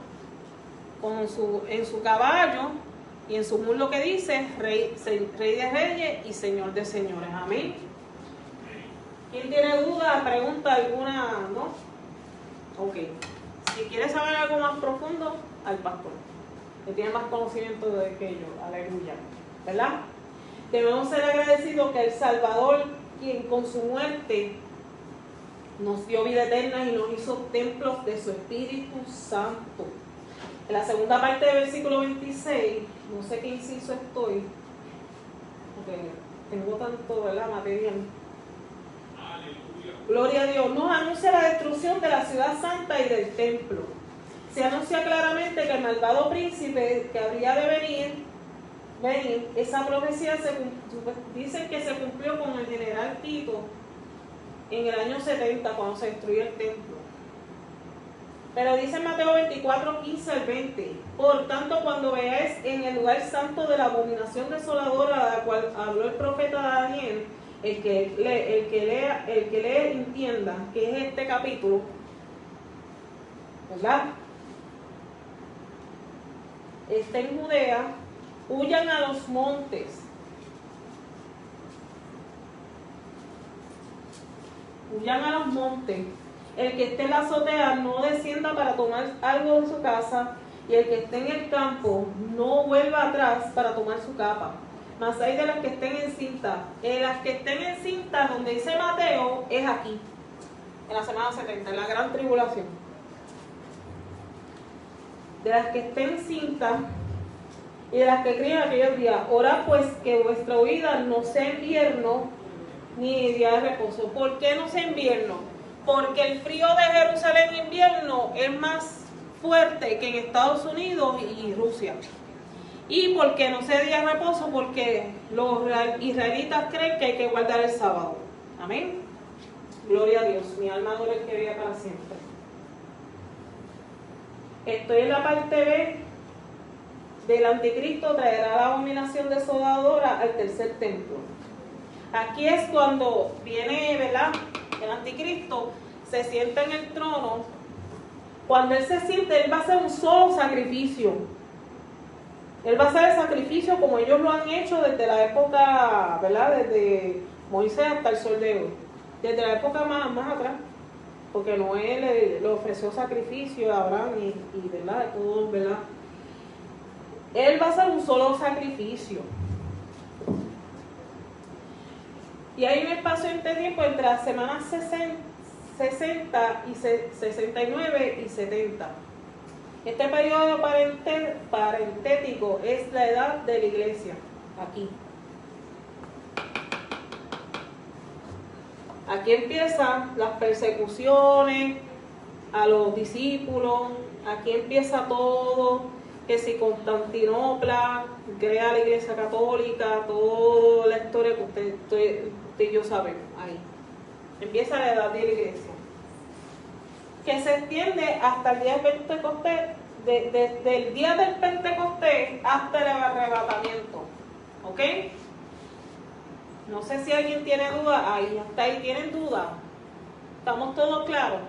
en su caballo y en su muslo que dice Rey de Reyes y Señor de Señores. Amén. ¿Quién tiene duda, pregunta alguna? ¿No? Ok. Si quiere saber algo más profundo, al pastor, que tiene más conocimiento de que yo. Aleluya. ¿Verdad? Debemos ser agradecidos que el Salvador, quien con su muerte nos dio vida eterna y nos hizo templos de su Espíritu Santo. En la segunda parte del versículo 26, no sé qué inciso estoy, porque tengo tanto, ¿verdad?, material. Gloria a Dios. Nos anuncia la destrucción de la ciudad santa y del templo. Se anuncia claramente que el malvado príncipe que habría de venir, esa profecía dicen que se cumplió con el general Tito en el año 70, cuando se destruyó el templo. Pero dice Mateo 24, 15 al 20: por tanto, cuando veáis en el lugar santo de la abominación desoladora de la cual habló el profeta Daniel, el que lee entienda que es este capítulo, ¿verdad? Está en Judea, huyan a los montes. Huyan a los montes. El que esté en la azotea no descienda para tomar algo de su casa, y el que esté en el campo no vuelva atrás para tomar su capa. Mas hay de las que estén en cinta. Las que estén en cinta, donde dice Mateo, es aquí, en la semana 70, en la gran tribulación. De las que estén en cinta y de las que críen aquellos días, orad pues que vuestra huida no sea invierno ni día de reposo. ¿Por qué no sea invierno? Porque el frío de Jerusalén en invierno es más fuerte que en Estados Unidos y Rusia. Y porque no sea día de reposo, porque los israelitas creen que hay que guardar el sábado. Amén. Gloria a Dios. Mi alma adora el que vive para siempre. Estoy en la parte B del anticristo, traerá la abominación desoladora al tercer templo. Aquí es cuando viene, ¿verdad?, el anticristo, se sienta en el trono. Cuando él se siente, él va a hacer un solo sacrificio. Él va a hacer el sacrificio como ellos lo han hecho desde la época, ¿verdad?, desde Moisés hasta el sol de hoy. Desde la época más atrás. Porque Noé le ofreció sacrificio a Abraham y ¿verdad?, todo, ¿verdad? Él va a hacer un solo sacrificio. Y hay un espacio entre tiempo entre las semanas 60 y 69 y 70. Este periodo parentético es la edad de la iglesia, aquí. Aquí empiezan las persecuciones a los discípulos, aquí empieza todo, que si Constantinopla crea la iglesia católica, toda la historia que usted y yo sabemos, ahí. Empieza la edad de la iglesia, que se extiende hasta el día del Pentecostés, desde el día del Pentecostés hasta el arrebatamiento, ¿ok? No sé si alguien tiene duda, ahí, hasta ahí tienen duda. ¿Estamos todos claros?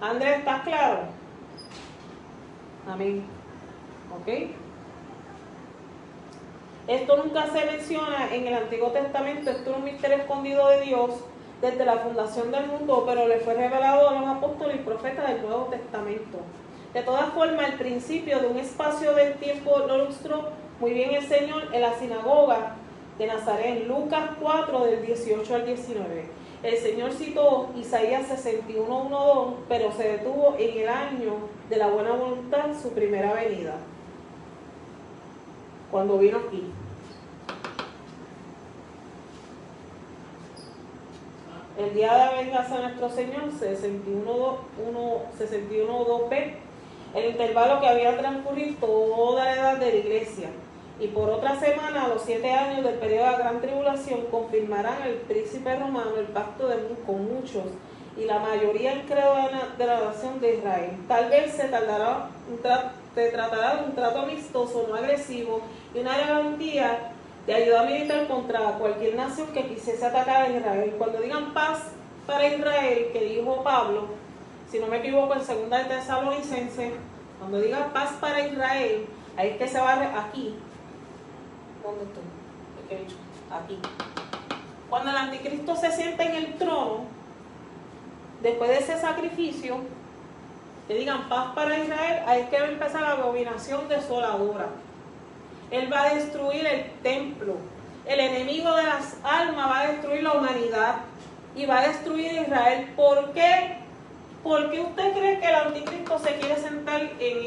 Andrés, ¿estás claro? Amén. ¿Ok? Esto nunca se menciona en el Antiguo Testamento, esto es un misterio escondido de Dios desde la fundación del mundo, pero le fue revelado a los apóstoles y profetas del Nuevo Testamento. De todas formas, el principio de un espacio del tiempo lo ilustró muy bien el Señor en la sinagoga de Nazaret, Lucas 4, del 18 al 19. El Señor citó Isaías 61:1-2, pero se detuvo en el año de la buena voluntad, su primera venida, cuando vino aquí. El día de la venganza de nuestro Señor, 61:2b, el intervalo que había transcurrido toda la edad de la iglesia. Y por otra semana, a los 7 años del periodo de la gran tribulación, confirmarán el príncipe romano el pacto con muchos y la mayoría incrédula de la nación de Israel. Tal vez se tratará de un trato amistoso, no agresivo, y una garantía de ayuda militar contra cualquier nación que quisiese atacar a Israel. Cuando digan paz para Israel, que dijo Pablo, si no me equivoco, en 2 de Tesalonicenses, cuando digan paz para Israel, ahí es que se va aquí. ¿Dónde estoy? ¿Qué he dicho? Aquí. Cuando el anticristo se sienta en el trono, después de ese sacrificio, que digan paz para Israel, ahí es que va a empezar la abominación desoladora. Él va a destruir el templo. El enemigo de las almas va a destruir la humanidad y va a destruir Israel. ¿Por qué? ¿Por qué usted cree que el anticristo se quiere sentar en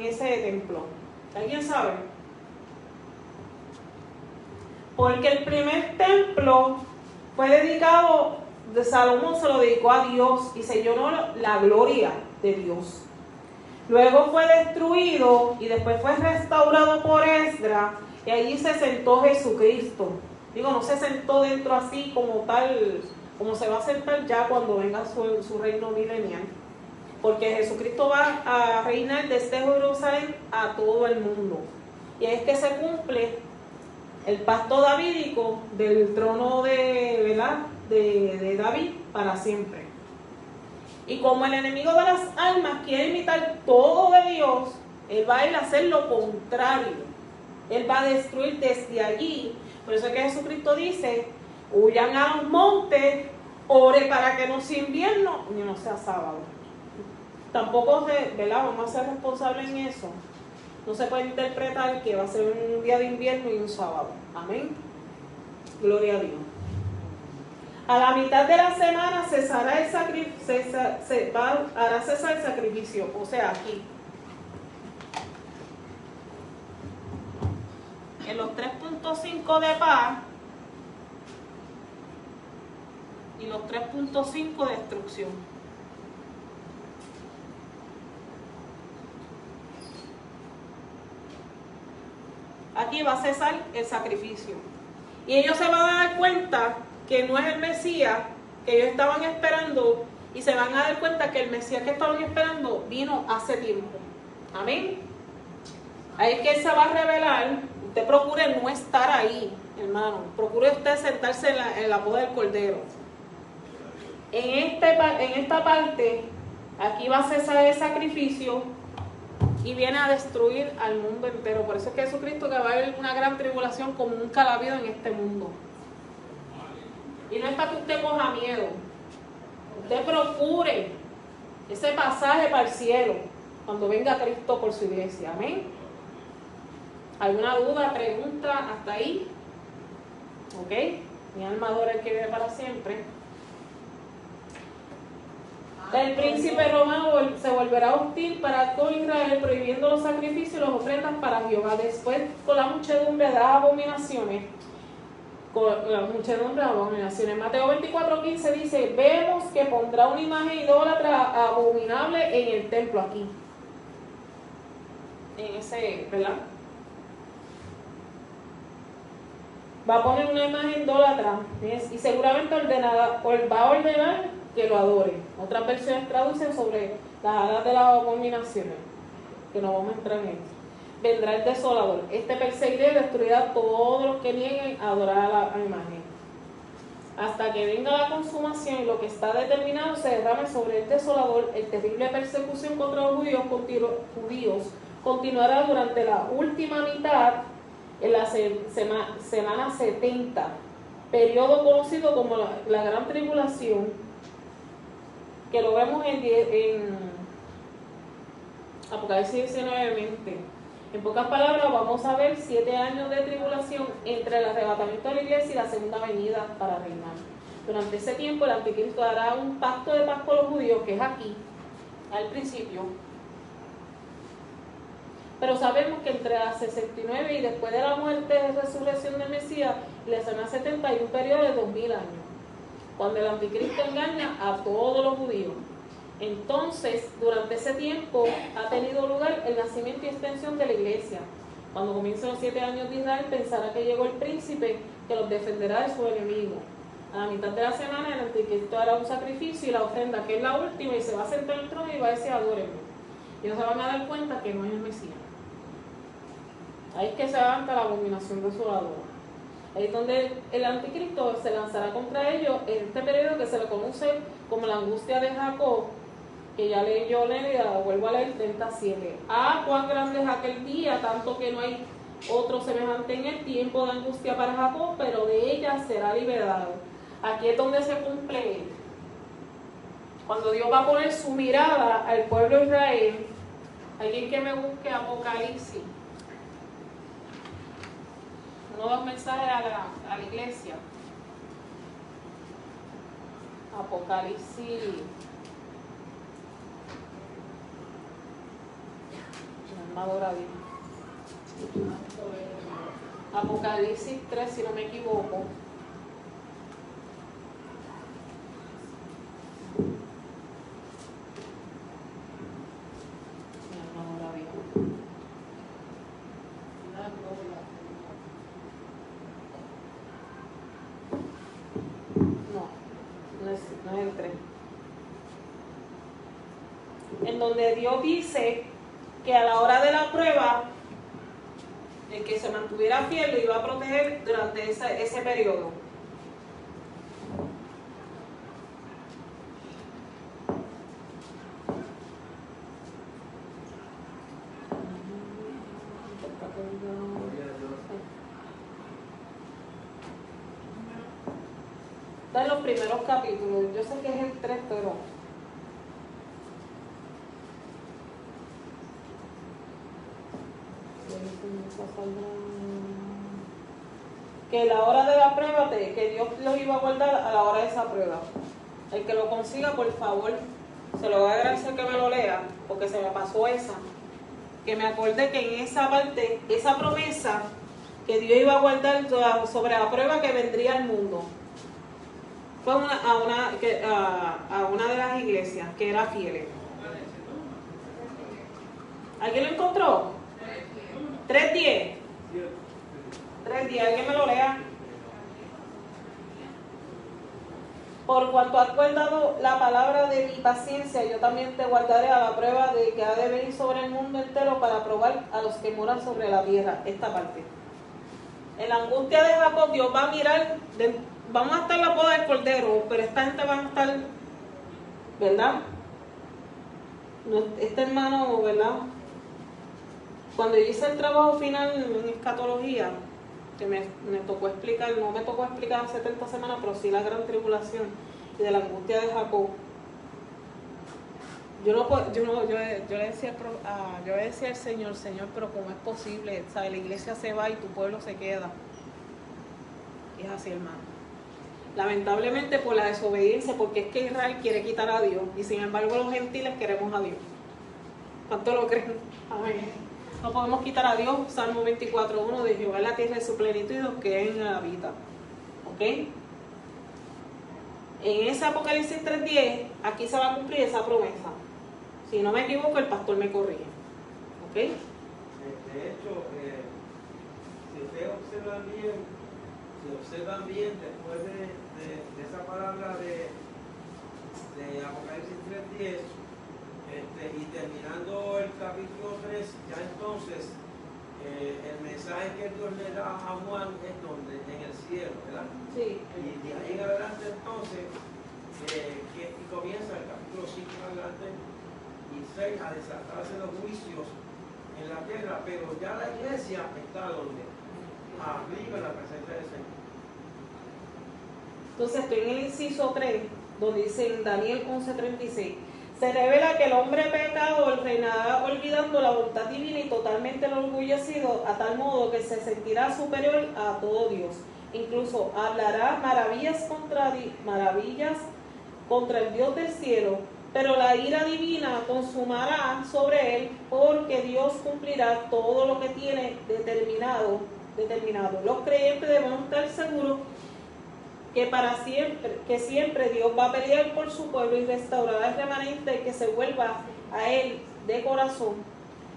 ese templo? ¿Alguien sabe? Porque el primer templo fue dedicado, de Salomón se lo dedicó a Dios y se llenó la gloria de Dios. Luego fue destruido y después fue restaurado por Esdras y allí se sentó Jesucristo. Digo, no se sentó dentro así como tal, como se va a sentar ya cuando venga su reino milenial. Porque Jesucristo va a reinar desde Jerusalén a todo el mundo. Y es que se cumple el pacto davídico del trono de David para siempre. Y como el enemigo de las almas quiere imitar todo de Dios, él va a ir a hacer lo contrario. Él va a destruir desde allí. Por eso es que Jesucristo dice, huyan a los montes, ore para que no sea invierno ni no sea sábado. Tampoco vamos a ser responsables en eso. No se puede interpretar que va a ser un día de invierno y un sábado. Amén. Gloria a Dios. A la mitad de la semana hará cesar el sacrificio. O sea, aquí. En los 3.5 de paz y los 3.5 de destrucción. Aquí va a cesar el sacrificio. Y ellos se van a dar cuenta que no es el Mesías que ellos estaban esperando y se van a dar cuenta que el Mesías que estaban esperando vino hace tiempo. Amén. Ahí es que Él se va a revelar. Usted procure no estar ahí, hermano. Procure usted sentarse en la boda del Cordero. En esta parte, aquí va a cesar el sacrificio y viene a destruir al mundo entero. Por eso es que Jesucristo que va a haber una gran tribulación como nunca la ha habido en este mundo. Y no es para que usted coja miedo. Usted procure ese pasaje para el cielo cuando venga Cristo por su iglesia. Amén. ¿Alguna duda, pregunta hasta ahí? ¿Ok? Mi alma adora el que vive para siempre. El príncipe romano se volverá hostil para con Israel, prohibiendo los sacrificios y las ofrendas para Jehová. Después, con la muchedumbre de las abominaciones. Mateo 24:15 dice, vemos que pondrá una imagen idólatra abominable en el templo aquí. En ese, ¿verdad? Va a poner una imagen idólatra y seguramente va a ordenar que lo adore. Otras versiones traducen sobre las alas de las abominaciones, que no vamos a entrar en eso. Vendrá el desolador. Este perseguirá y destruirá a todos los que nieguen a adorar a la imagen. Hasta que venga la consumación y lo que está determinado se derrame sobre el desolador, el terrible persecución contra los judíos continuará durante la última mitad, en la semana 70, periodo conocido como la Gran Tribulación, que lo vemos en Apocalipsis 19:20. En pocas palabras, vamos a ver 7 años de tribulación entre el arrebatamiento de la iglesia y la segunda venida para reinar. Durante ese tiempo, el anticristo hará un pacto de paz con los judíos, que es aquí, al principio. Pero sabemos que entre la 69 y después de la muerte y resurrección del Mesías, y la semana 70 hay un periodo de 2000 años, cuando el anticristo engaña a todos los judíos. Entonces, durante ese tiempo ha tenido lugar el nacimiento y extensión de la iglesia. Cuando comiencen los 7 años de Israel, pensará que llegó el príncipe que los defenderá de su enemigo. A la mitad de la semana, el anticristo hará un sacrificio y la ofrenda, que es la última, y se va a sentar en el trono y va a decir, adórenme. Y ellos se van a dar cuenta que no es el Mesías. Ahí es que se levanta la abominación desoladora. Ahí es donde el anticristo se lanzará contra ellos en este periodo que se le conoce como la angustia de Jacob, que ya vuelvo a leer 37. Ah, cuán grande es aquel día, tanto que no hay otro semejante en el tiempo de angustia para Jacob, pero de ella será liberado. Aquí es donde se cumple cuando Dios va a poner su mirada al pueblo de Israel. Alguien que me busque Apocalipsis. Uno da un mensaje a la iglesia. Apocalipsis. Mi alma adora a Dios. Apocalipsis 3, si no me equivoco. Mi alma adora a Dios. No es el 3. En donde Dios dice que a la hora de la prueba, el que se mantuviera fiel lo iba a proteger durante ese periodo. Está en los primeros capítulos. Yo sé que es el 3, pero que la hora de la prueba, que Dios los iba a guardar a la hora de esa prueba. El que lo consiga, por favor, se lo voy a agradecer que me lo lea, porque se me pasó esa. Que me acordé que en esa parte, esa promesa que Dios iba a guardar sobre la prueba que vendría al mundo, fue a una de las iglesias que era fiel. ¿Alguien lo encontró? 3:10. 3:10, alguien me lo lea. Por cuanto has guardado la palabra de mi paciencia, yo también te guardaré a la prueba de que ha de venir sobre el mundo entero para probar a los que moran sobre la tierra. Esta parte. En la angustia de Jacob, Dios va a mirar, vamos a estar en la boda del Cordero, pero esta gente va a estar, ¿verdad? Este hermano, ¿verdad? Cuando yo hice el trabajo final en escatología, que me tocó explicar, no me tocó explicar 70 semanas, pero sí la gran tribulación y de la angustia de Jacob. Yo le decía al Señor, pero ¿cómo es posible? ¿Sabe? La iglesia se va y tu pueblo se queda. Y es así, hermano. Lamentablemente por la desobediencia, porque es que Israel quiere quitar a Dios y sin embargo los gentiles queremos a Dios. ¿Cuánto lo creen? Amén. No podemos quitar a Dios. Salmo 24:1 de Jehová la tierra de su plenitud y los que en la habita. ¿Ok? En ese Apocalipsis 3:10, aquí se va a cumplir esa promesa. Si no me equivoco, el pastor me corrige. ¿Ok? De hecho, si ustedes observan bien, después de esa palabra de Apocalipsis 3:10, y terminando el capítulo 3, ya entonces el mensaje que Dios le da a Juan es donde, en el cielo, ¿verdad? Sí. Y de ahí en adelante entonces, y comienza el capítulo 5 en adelante y 6 a desatarse los juicios en la tierra, pero ya la iglesia está donde, arriba en la presencia del Señor. Entonces estoy en el inciso 3, donde dice en Daniel 11:36. Se revela que el hombre pecador reinará olvidando la voluntad divina y totalmente enorgullecido, a tal modo que se sentirá superior a todo Dios. Incluso hablará maravillas contra el Dios del cielo, pero la ira divina consumará sobre él, porque Dios cumplirá todo lo que tiene determinado. Los creyentes debemos estar seguros que siempre Dios va a pelear por su pueblo y restaurará al remanente que se vuelva a él de corazón.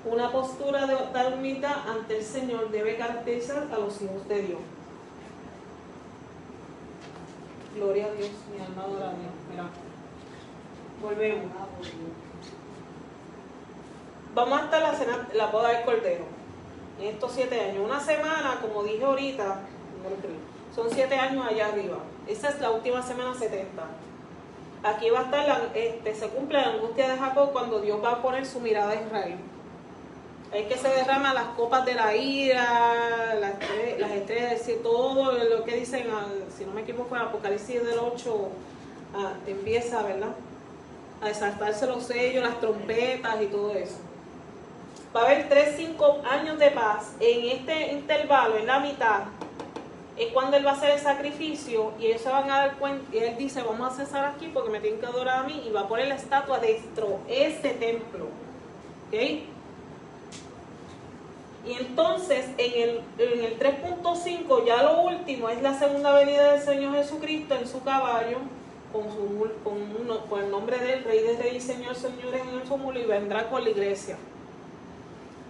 Una postura de humildad ante el Señor debe caracterizar a los hijos de Dios. Gloria a Dios, mi alma adora a Dios. Mira, volvemos. Vamos hasta la boda del Cordero en estos 7 años. Una semana, como dije ahorita, son 7 años allá arriba. Esa es la última semana 70. Aquí va a estar, se cumple la angustia de Jacob cuando Dios va a poner su mirada a Israel. Es que se derraman las copas de la ira, las estrellas del cielo, todo lo que dicen, si no me equivoco, en Apocalipsis del 8, empieza, ¿verdad?, a desatarse los sellos, las trompetas y todo eso. Va a haber 5 años de paz. En este intervalo, en la mitad, es cuando él va a hacer el sacrificio y ellos se van a dar cuenta, y él dice, vamos a cesar aquí porque me tienen que adorar a mí, y va a poner la estatua dentro de este templo. ¿Ok? Y entonces en el 3.5, ya lo último, es la segunda venida del Señor Jesucristo en su caballo, con el nombre del Rey de Reyes y Señor Señores en el su mulo, y vendrá con la iglesia.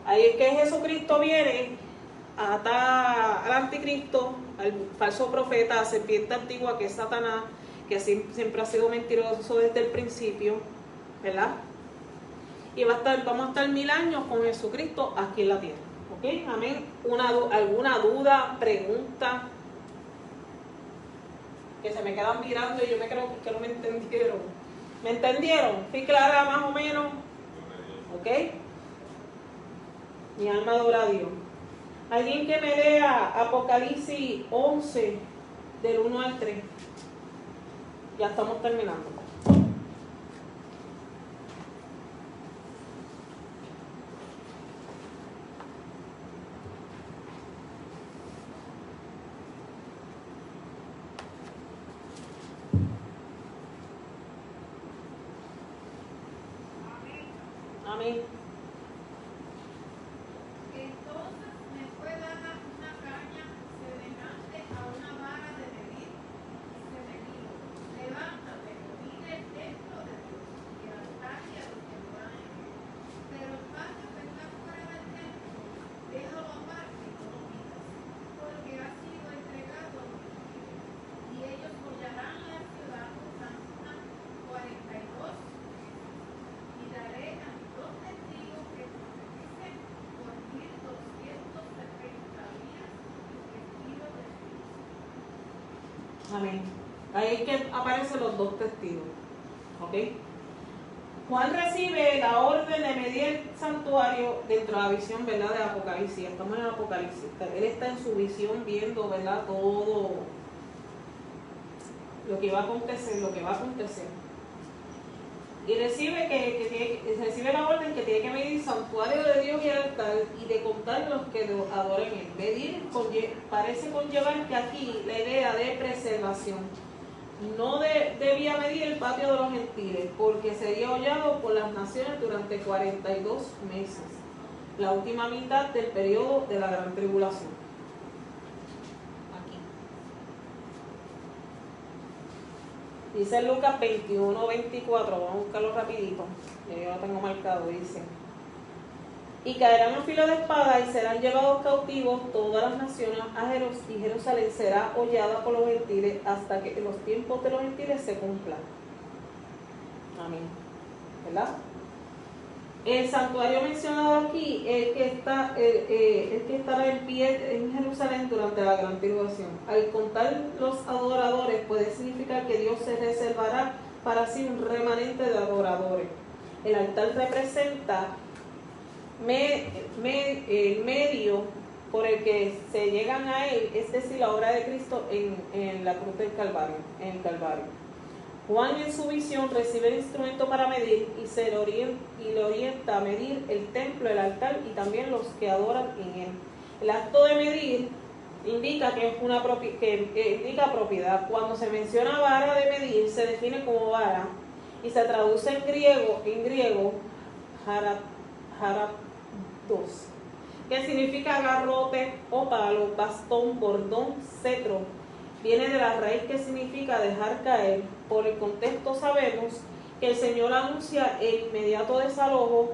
Ahí es que Jesucristo viene a atar al anticristo, al falso profeta, a la serpiente antigua que es Satanás, que siempre ha sido mentiroso desde el principio, ¿verdad? Y vamos a estar 1000 años con Jesucristo aquí en la tierra. ¿Ok? Amén. ¿Alguna duda, pregunta? Que se me quedan mirando y yo me creo que no me entendieron. ¿Me entendieron? ¿Fui clara más o menos? ¿Ok? Mi alma adora a Dios. Alguien que me lea Apocalipsis 11, del 1 al 3. Ya estamos terminando. Amén. Entonces me fue dada una caña semejante a una vara de medir, y se me dijo, levántate, mide el templo de Dios, y el altar y a los que van en él. Pero el patio que está fuera del templo, déjalo aparte y no lo midas, porque ha sido entregado a los gentiles. Y ellos hollarán la ciudad santa 42 meses. Y daré a mis 2 testigos que profeticen por 1270 días vestidos de feliz. Amén. Ahí es que aparecen los 2 testigos. ¿Ok? Juan recibe la orden de medir el santuario dentro de la visión, ¿verdad?, de Apocalipsis. Estamos en Apocalipsis. Él está en su visión viendo, ¿verdad?, todo lo que va a acontecer, Y recibe la orden que tiene que medir el santuario de Dios y el altar, y de contar los que lo adoren en él. Medir parece conllevar que aquí la idea de preservación. No debía medir el patio de los gentiles, porque sería hollado por las naciones durante 42 meses, la última mitad del periodo de la gran tribulación. Aquí. Dice Lucas 21:24, vamos a buscarlo rapidito, yo lo tengo marcado, dice: y caerán en filo de espada y serán llevados cautivos todas las naciones y Jerusalén será hollada por los gentiles hasta que los tiempos de los gentiles se cumplan. Amén. ¿Verdad? El santuario mencionado aquí es el que estará en pie en Jerusalén durante la gran tribulación. Al contar los adoradores puede significar que Dios se reservará para sí un remanente de adoradores. El altar representa el medio por el que se llegan a él, es decir, la obra de Cristo en la cruz del Calvario, en el Calvario. Juan en su visión recibe el instrumento para medir y le orienta a medir el templo, el altar y también los que adoran en él. El acto de medir indica que indica propiedad. Cuando se menciona vara de medir, se define como vara y se traduce en griego haraptos, que significa garrote o palo, bastón, bordón, cetro. Viene de la raíz que significa dejar caer. Por el contexto sabemos que el Señor anuncia el inmediato desalojo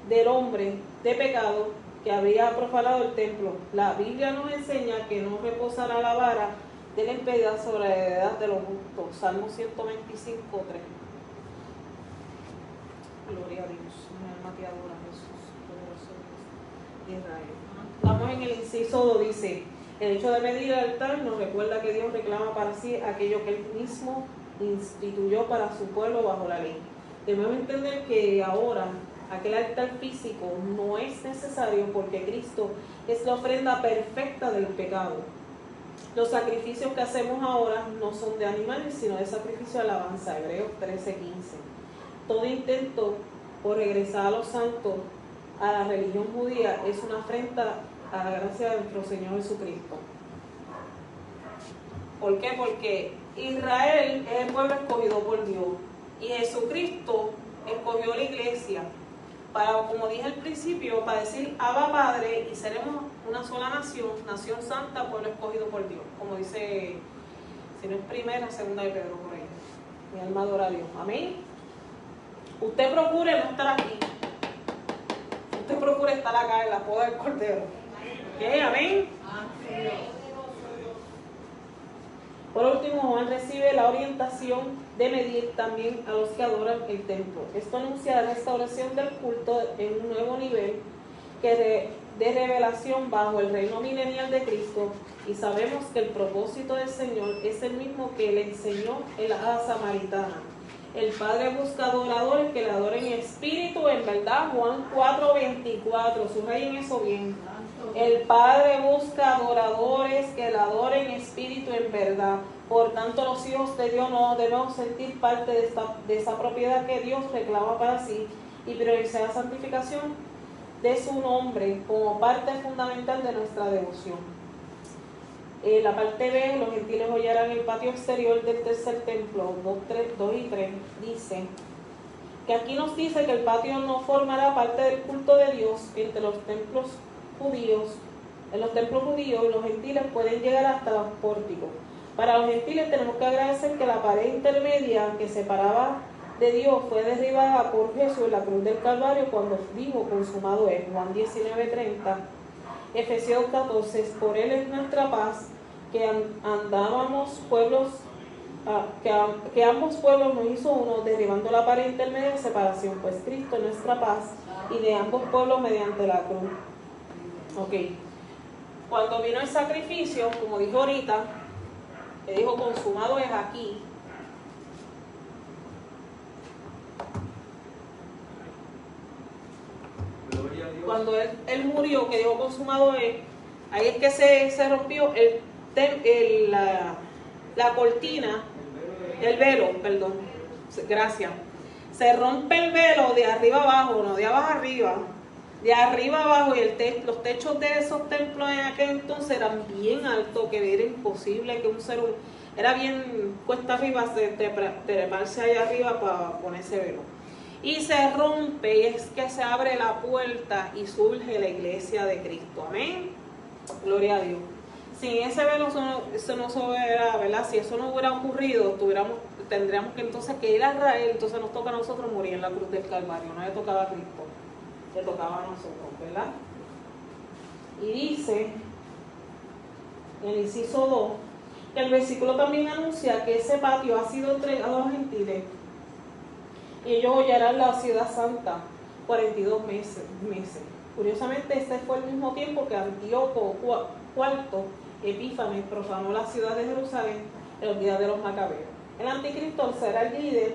del hombre de pecado que había profanado el templo. La Biblia nos enseña que no reposará la vara de la impiedad sobre la heredad de los justos. Salmo 125:3. Gloria a Dios. Mi alma te adora, Jesús, poderoso Dios de Israel. Estamos en el inciso 2, dice: el hecho de medir el altar nos recuerda que Dios reclama para sí aquello que Él mismo instituyó para su pueblo bajo la ley. Debemos entender que ahora aquel altar físico no es necesario porque Cristo es la ofrenda perfecta del pecado. Los sacrificios que hacemos ahora no son de animales, sino de sacrificio de alabanza. Hebreos 13:15. Todo intento por regresar a los santos, a la religión judía, es una afrenta a la gracia de nuestro Señor Jesucristo. ¿Por qué? Porque Israel es el pueblo escogido por Dios y Jesucristo escogió la iglesia para, como dije al principio, para decir Abba Padre, y seremos una sola nación, nación santa, pueblo escogido por Dios, como dice, si no es primera, segunda de Pedro, por ahí. Mi alma adora a Dios. Amén. Usted procure no estar aquí. Usted procure estar acá en la poda del Cordero. ¿Ok? Amén. Por último, Juan recibe la orientación de medir también a los que adoran el templo. Esto anuncia la restauración del culto en un nuevo nivel de revelación bajo el reino milenial de Cristo, y sabemos que el propósito del Señor es el mismo que le enseñó a la samaritana. El Padre busca adoradores que le adoren en espíritu, en verdad. Juan 4:24, subrayen eso bien. El Padre busca adoradores que le adoren en espíritu, en verdad. Por tanto, los hijos de Dios no debemos sentir parte de esa propiedad que Dios reclama para sí y priorizar la santificación de su nombre como parte fundamental de nuestra devoción. La parte B, los gentiles hollarán el patio exterior del tercer templo, 2 y 3, dice que aquí nos dice que el patio no formará parte del culto de Dios entre los templos judíos. En los templos judíos los gentiles pueden llegar hasta los pórticos. Para los gentiles tenemos que agradecer que la pared intermedia que separaba de Dios fue derribada por Jesús en la cruz del Calvario cuando dijo consumado es. Juan 19:30. Efesios 14, por él es nuestra paz, que andábamos pueblos, que ambos pueblos nos hizo uno, derribando la pared intermedia de separación, pues Cristo es nuestra paz, y de ambos pueblos mediante la cruz. Ok, cuando vino el sacrificio, como dijo ahorita, que dijo consumado es aquí. Cuando él murió, que dijo consumado es, ahí es que se rompió la cortina, el velo, perdón, gracias. Se rompe el velo de arriba abajo, no de abajo arriba, de arriba abajo, y los techos de esos templos en aquel entonces eran bien altos, que era imposible que un ser humano, era bien cuesta arriba treparse allá arriba para ponerse velo. Y se rompe, y es que se abre la puerta y surge la iglesia de Cristo. Amén. Gloria a Dios. Sin ese velo eso no se hubiera, ¿verdad? Si eso no hubiera ocurrido, tendríamos que entonces que ir a Israel. Entonces nos toca a nosotros morir en la cruz del Calvario. No le tocaba a Cristo, le tocaba a nosotros, ¿verdad? Y dice en el inciso 2 que el versículo también anuncia que ese patio ha sido entregado a los gentiles y ellos hollarán la ciudad santa 42 meses. Curiosamente, este fue el mismo tiempo que Antíoco IV Epífanes profanó la ciudad de Jerusalén en los días de los Macabeos. El anticristo será el líder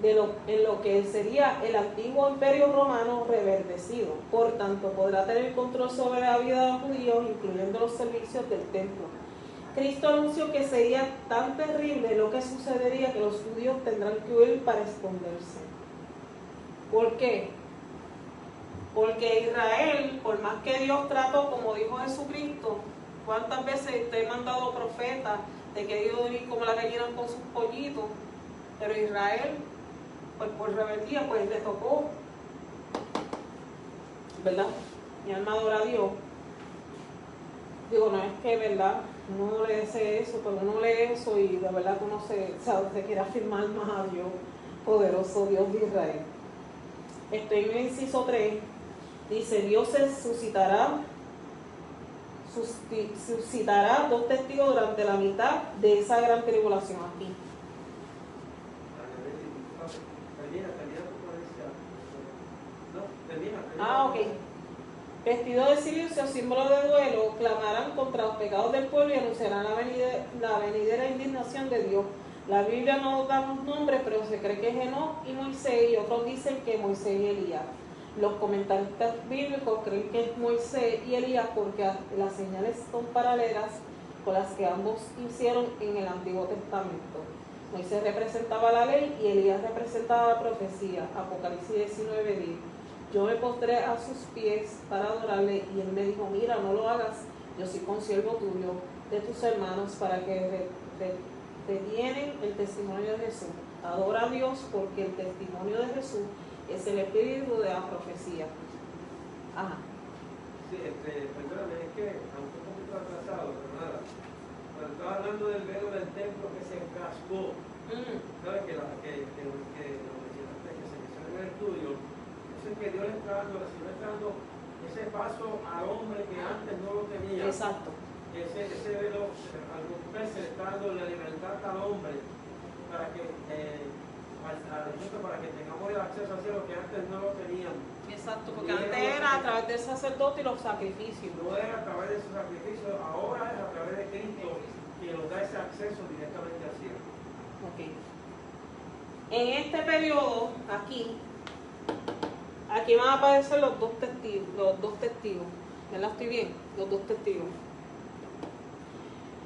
en lo que sería el antiguo imperio romano reverdecido. Por tanto, podrá tener control sobre la vida de los judíos, incluyendo los servicios del templo. Cristo anunció que sería tan terrible lo que sucedería que los judíos tendrán que huir para esconderse. ¿Por qué? Porque Israel, por más que Dios trató, como dijo Jesucristo, ¿cuántas veces te he mandado profetas de que Dios venir como la gallina con sus pollitos? Pero Israel, pues por rebeldía, pues le tocó, ¿verdad? Mi alma adora a Dios. Digo, no es que, ¿verdad? Uno lee eso, pero uno lee eso y de verdad que uno se quiere afirmar más a Dios, poderoso Dios de Israel. Estoy en el inciso 3, dice, Dios suscitará 2 testigos durante la mitad de esa gran tribulación aquí. Ok. Vestido de silicio, símbolo de duelo, clamarán contra los pecados del pueblo y anunciarán la venidera indignación de Dios. La Biblia no da los nombres, pero se cree que es Enoc y Moisés, y otros dicen que Moisés y Elías. Los comentaristas bíblicos creen que es Moisés y Elías porque las señales son paralelas con las que ambos hicieron en el Antiguo Testamento. Moisés representaba la ley y Elías representaba la profecía. Apocalipsis 19:10. Yo me postré a sus pies para adorarle y él me dijo, mira, no lo hagas, yo soy consiervo tuyo, de tus hermanos, para que retienen el testimonio de Jesús. Adora a Dios porque el testimonio de Jesús es el espíritu de la profecía. Ajá. Sí, perdóname, es que, aunque un poquito atrasado, pero nada. Cuando estaba hablando del velo del templo que se encascó, ¿sabes? Que lo mencionaste, que se menciona en el estudio, eso es que Dios le está dando, el Señor está dando ese paso al hombre que antes no lo tenía. Exacto. Ese velo, al romper, se le está dando la libertad al hombre para que, para que tengamos el acceso al cielo que antes no lo teníamos. Exacto, porque antes era a través del sacerdote y los sacrificios. No era a través de su sacrificio, ahora es a través de Cristo que nos da ese acceso directamente al cielo. Ok. En este periodo, aquí van a aparecer los dos testigos. ¿Verdad? ¿Estoy bien? Los dos testigos.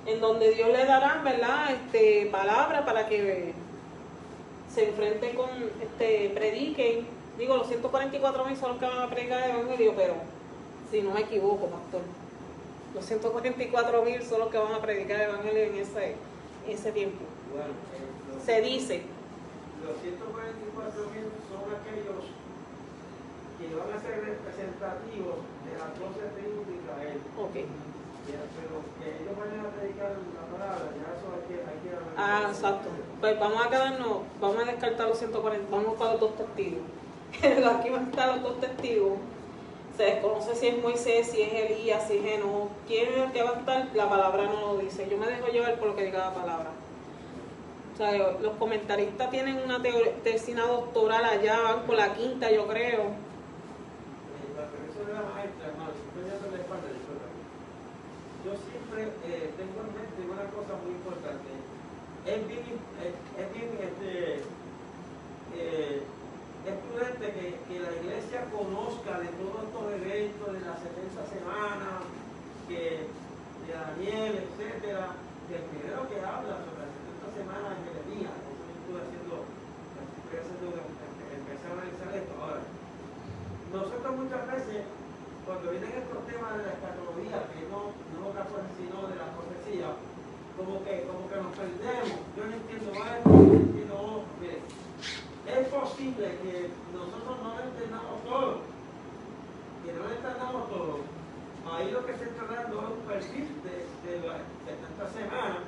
En donde Dios le dará, ¿verdad? Palabra para que se enfrenten con, prediquen. Digo, los 144,000 son los que van a predicar el evangelio, pero si no me equivoco, pastor, los 144,000 son los que van a predicar el evangelio en ese tiempo. Bueno, Se dice. Los 144,000 son aquellos que van a ser representativos de las 12 tribus de Israel. Ok. Pero que ellos vayan a predicar la palabra, ya eso hay que Exacto. Pues vamos a descartar los 140, vamos para los dos testigos. Aquí van a estar los dos testigos. Se desconoce si es Moisés, si es Elías, si es Enoc. ¿Quién es el que va a estar? La palabra no lo dice. Yo me dejo llevar por lo que diga la palabra. O sea, los comentaristas tienen una tesina doctoral allá, van por la quinta, yo creo. La profesión de la maestra, hermano, la espalda, yo siempre tengo en mente una cosa muy importante. Es prudente que la iglesia conozca de todos estos eventos de las 70 semanas, de Daniel, etcétera, que el primero que habla sobre las 70 semanas es Jeremías. Eso empecé a analizar esto. Ahora, nosotros muchas veces, cuando vienen estos temas de la escatología, que no otra cosa sino de la profecía, como que nos perdemos. Yo no entiendo esto, yo no entiendo otro. Mire, es posible que nosotros no lo entendamos todo, Ahí lo que se está dando es un perfil de las 70 semanas,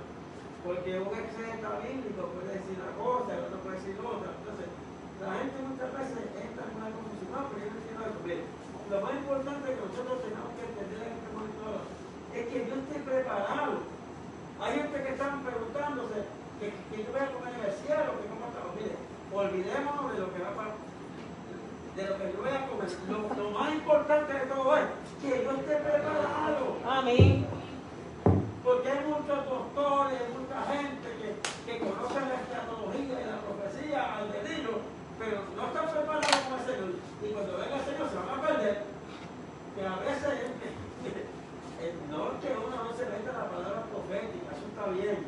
porque un exegeta bíblico puede decir una cosa, el otro puede decir otra. Entonces, la gente muchas veces entra en una confusión. No, pero yo no entiendo eso. Mire, lo más importante que nosotros tenemos que entender en este momento es que yo esté preparado. Hay gente que están preguntándose que yo voy a comer en el cielo, que cómo estamos. Mire, olvidémonos de lo que va a pasar, de lo que yo voy a comer. Lo más importante de todo es que yo esté preparado. Amén. Porque hay muchos doctores, mucha gente que conocen la escatología y la profecía al dedillo, pero no están preparados con el Señor. Y cuando venga el Señor se van a perder. Que a veces no es que uno no se meta la palabra profética, eso está bien.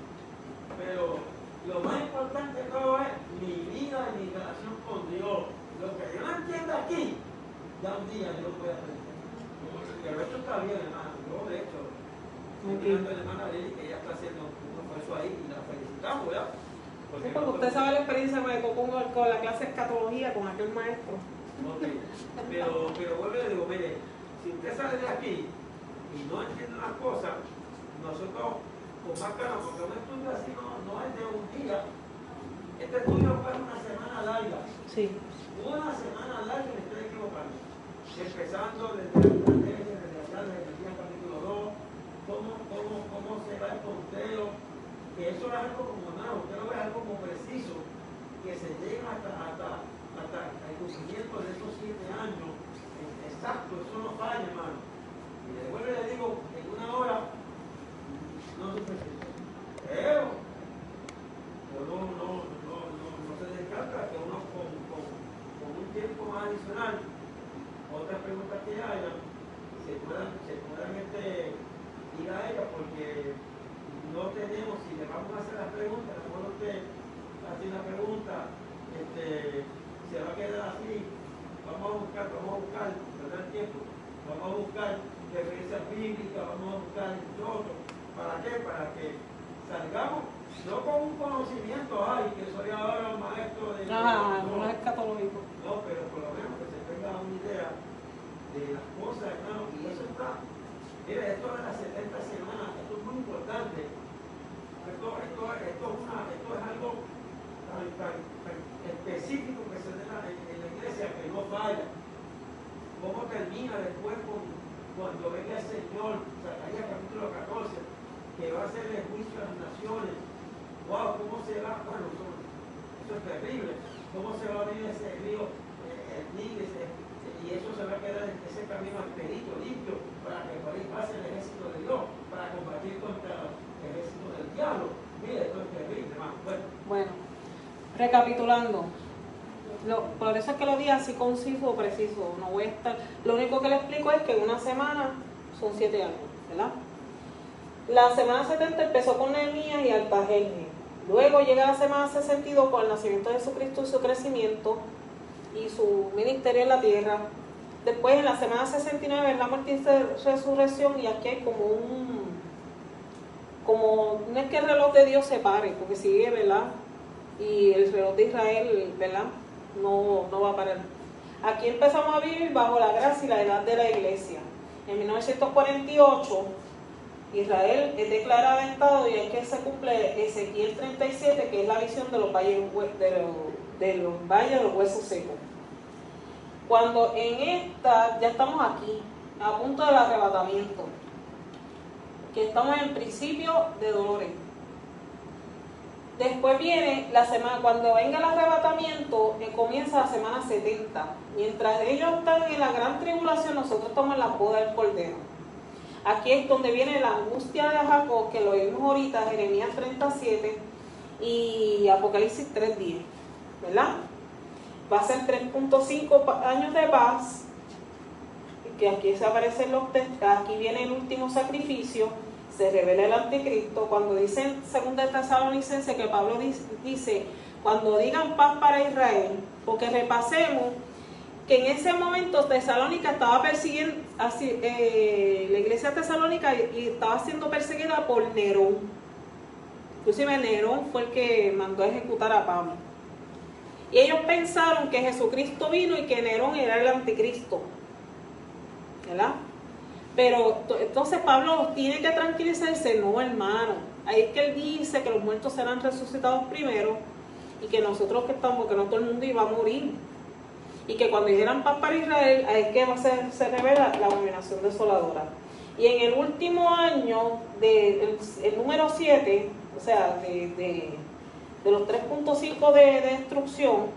Pero lo más importante de todo es mi vida y mi relación con Dios. Lo que yo no entiendo aquí, ya un día yo lo voy a aprender. Pero esto está bien, hermano. Yo, de hecho, estoy mirando a la hermana Lili, que ella está haciendo un esfuerzo ahí y la felicitamos, ¿verdad? Sí, porque usted sabe la experiencia que me tocó con la clase de escatología, con aquel maestro. Okay. Pero vuelvo y le digo, mire, si usted sale de aquí y no entiende las cosas, nosotros con más calma, porque un estudio así no es de un día. Este estudio fue una semana larga. Sí. Una semana larga, me estoy equivocando. Empezando desde la estrategia, desde allá, desde el capítulo 2, cómo se va el conteo, que eso es algo como nuevo, usted lo ve algo como preciso, que se llega hasta el cumplimiento de esos 7 años. Exacto, eso no falla, hermano. Y después le digo, en una hora, no se preciso. Pero no se descarta que uno con un tiempo más adicional otras preguntas que haya, se puedan ir a ellas, porque no tenemos, si le vamos a hacer las preguntas, cuando usted hace una pregunta, se va a quedar así. Vamos a buscar, ¿verdad? El tiempo. Vamos a buscar referencias bíblicas, vamos a buscar otro. ¿Para qué? Para que salgamos, no con un conocimiento, ay, que soy ahora un maestro de... No es escatológico. No, pero por lo menos que se tenga una idea de las cosas, hermano, y eso está. Mire, esto de las 70 semanas, esto es muy importante. Esto es algo tan específico que se da en la iglesia que no falla. ¿Cómo termina después cuando venga el Señor? Zacarías capítulo 14, que va a hacer el juicio a las naciones. Wow, ¿cómo se va? Bueno, eso es terrible. ¿Cómo se va a abrir ese río, el Nilo, y eso se va a quedar en ese camino expedito, limpio, para que por ahí pase el ejército de Dios, para combatir contra el ejército del diablo? Mira, esto es terrible, hermano. Bueno, recapitulando. Por eso es que lo di así conciso o preciso. No voy a estar. Lo único que le explico es que una semana son 7 años, ¿verdad? La semana 70 empezó con Nehemías y Artajerjes. Luego llega la semana 62 con el nacimiento de Jesucristo y su crecimiento y su ministerio en la tierra. Después en la semana 69 es la muerte y resurrección, y aquí hay no es que el reloj de Dios se pare, porque sigue, ¿verdad? Y el reloj de Israel, ¿verdad? No va a parar. Aquí empezamos a vivir bajo la gracia y la edad de la iglesia. En 1948 Israel es declarada Estado, y es que se cumple Ezequiel 37, que es la visión de los valles de los huesos secos. Cuando en esta ya estamos aquí, a punto del arrebatamiento, que estamos en principio de dolores. Después viene la semana, cuando venga el arrebatamiento, comienza la semana 70. Mientras ellos están en la gran tribulación, nosotros estamos en la boda del Cordero. Aquí es donde viene la angustia de Jacob, que lo vimos ahorita, Jeremías 37 y Apocalipsis 3:10, ¿verdad? Va a ser 3.5 años de paz, que aquí se aparecen aquí viene el último sacrificio, se revela el anticristo. Cuando dicen 2 Tesalonicenses, que Pablo dice, cuando digan paz para Israel, porque repasemos que en ese momento Tesalónica estaba persiguiendo, la iglesia tesalónica, y estaba siendo perseguida por Nerón. Inclusive Nerón fue el que mandó a ejecutar a Pablo. Y ellos pensaron que Jesucristo vino y que Nerón era el anticristo, ¿verdad? Pero entonces Pablo los tiene que tranquilizarse, no, hermano. Ahí es que él dice que los muertos serán resucitados primero, y que nosotros que estamos, que no todo el mundo iba a morir. Y que cuando dijeran paz para Israel, ahí es que se revela la abominación desoladora. Y en el último año, el número 7, o sea, de los 3.5 de destrucción,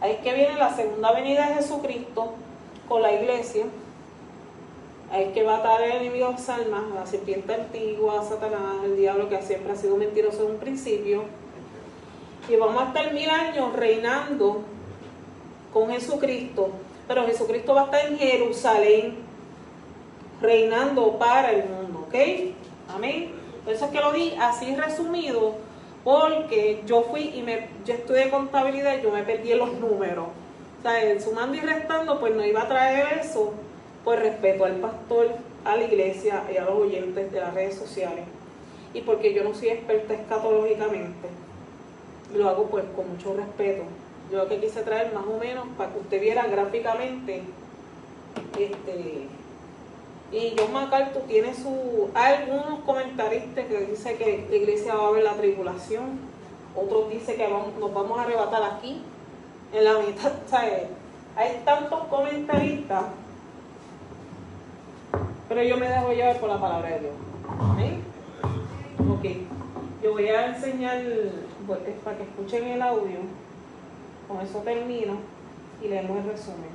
ahí es que viene la segunda venida de Jesucristo con la iglesia. Ahí es que va a estar el enemigo de las almas, la serpiente antigua, Satanás, el diablo, que siempre ha sido mentiroso en un principio. Y vamos a estar 1000 años reinando con Jesucristo, pero Jesucristo va a estar en Jerusalén reinando para el mundo, ¿ok? Amén. Por eso es que lo di así resumido, porque yo estudié contabilidad y yo me perdí en los números. O sea, sumando y restando, pues no iba a traer eso, por respeto al pastor, a la iglesia y a los oyentes de las redes sociales, y porque yo no soy experta escatológicamente, lo hago pues con mucho respeto. Yo lo que quise traer más o menos para que usted viera gráficamente. Y John MacArthur tiene algunos comentaristas que dicen que la iglesia va a ver la tribulación, otros dicen que nos vamos a arrebatar aquí en la mitad. O sea, hay tantos comentaristas, pero yo me dejo llevar por la palabra de Dios. ¿Amén? Ok, yo voy a enseñar para que escuchen el audio. Con eso termino y leemos el resumen.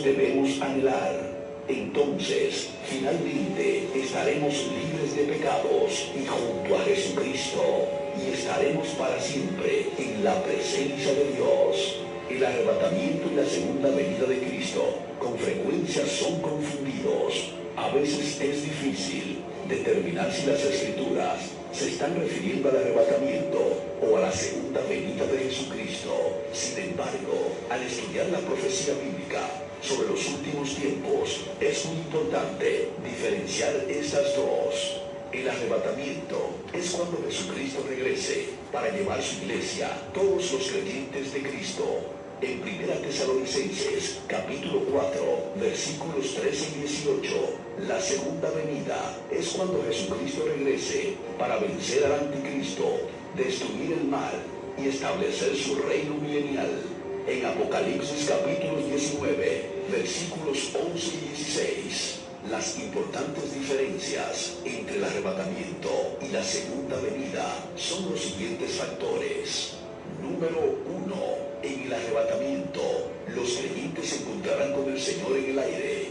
debemos anhelar. Entonces, finalmente, estaremos libres de pecados y junto a Jesucristo, y estaremos para siempre en la presencia de Dios. El arrebatamiento y la segunda venida de Cristo con frecuencia son confundidos. A veces es difícil determinar si las Escrituras se están refiriendo al arrebatamiento o a la segunda venida de Jesucristo. Sin embargo, al estudiar la profecía bíblica sobre los últimos tiempos, es muy importante diferenciar estas dos. El arrebatamiento es cuando Jesucristo regrese para llevar su iglesia, todos los creyentes de Cristo. En 1 Tesalonicenses, capítulo 4, versículos 13 y 18, la segunda venida es cuando Jesucristo regrese para vencer al anticristo, destruir el mal y establecer su reino milenial. En Apocalipsis capítulo 19, versículos 11 y 16, las importantes diferencias entre el arrebatamiento y la segunda venida son los siguientes factores. Número 1. En el arrebatamiento, los creyentes se encontrarán con el Señor en el aire.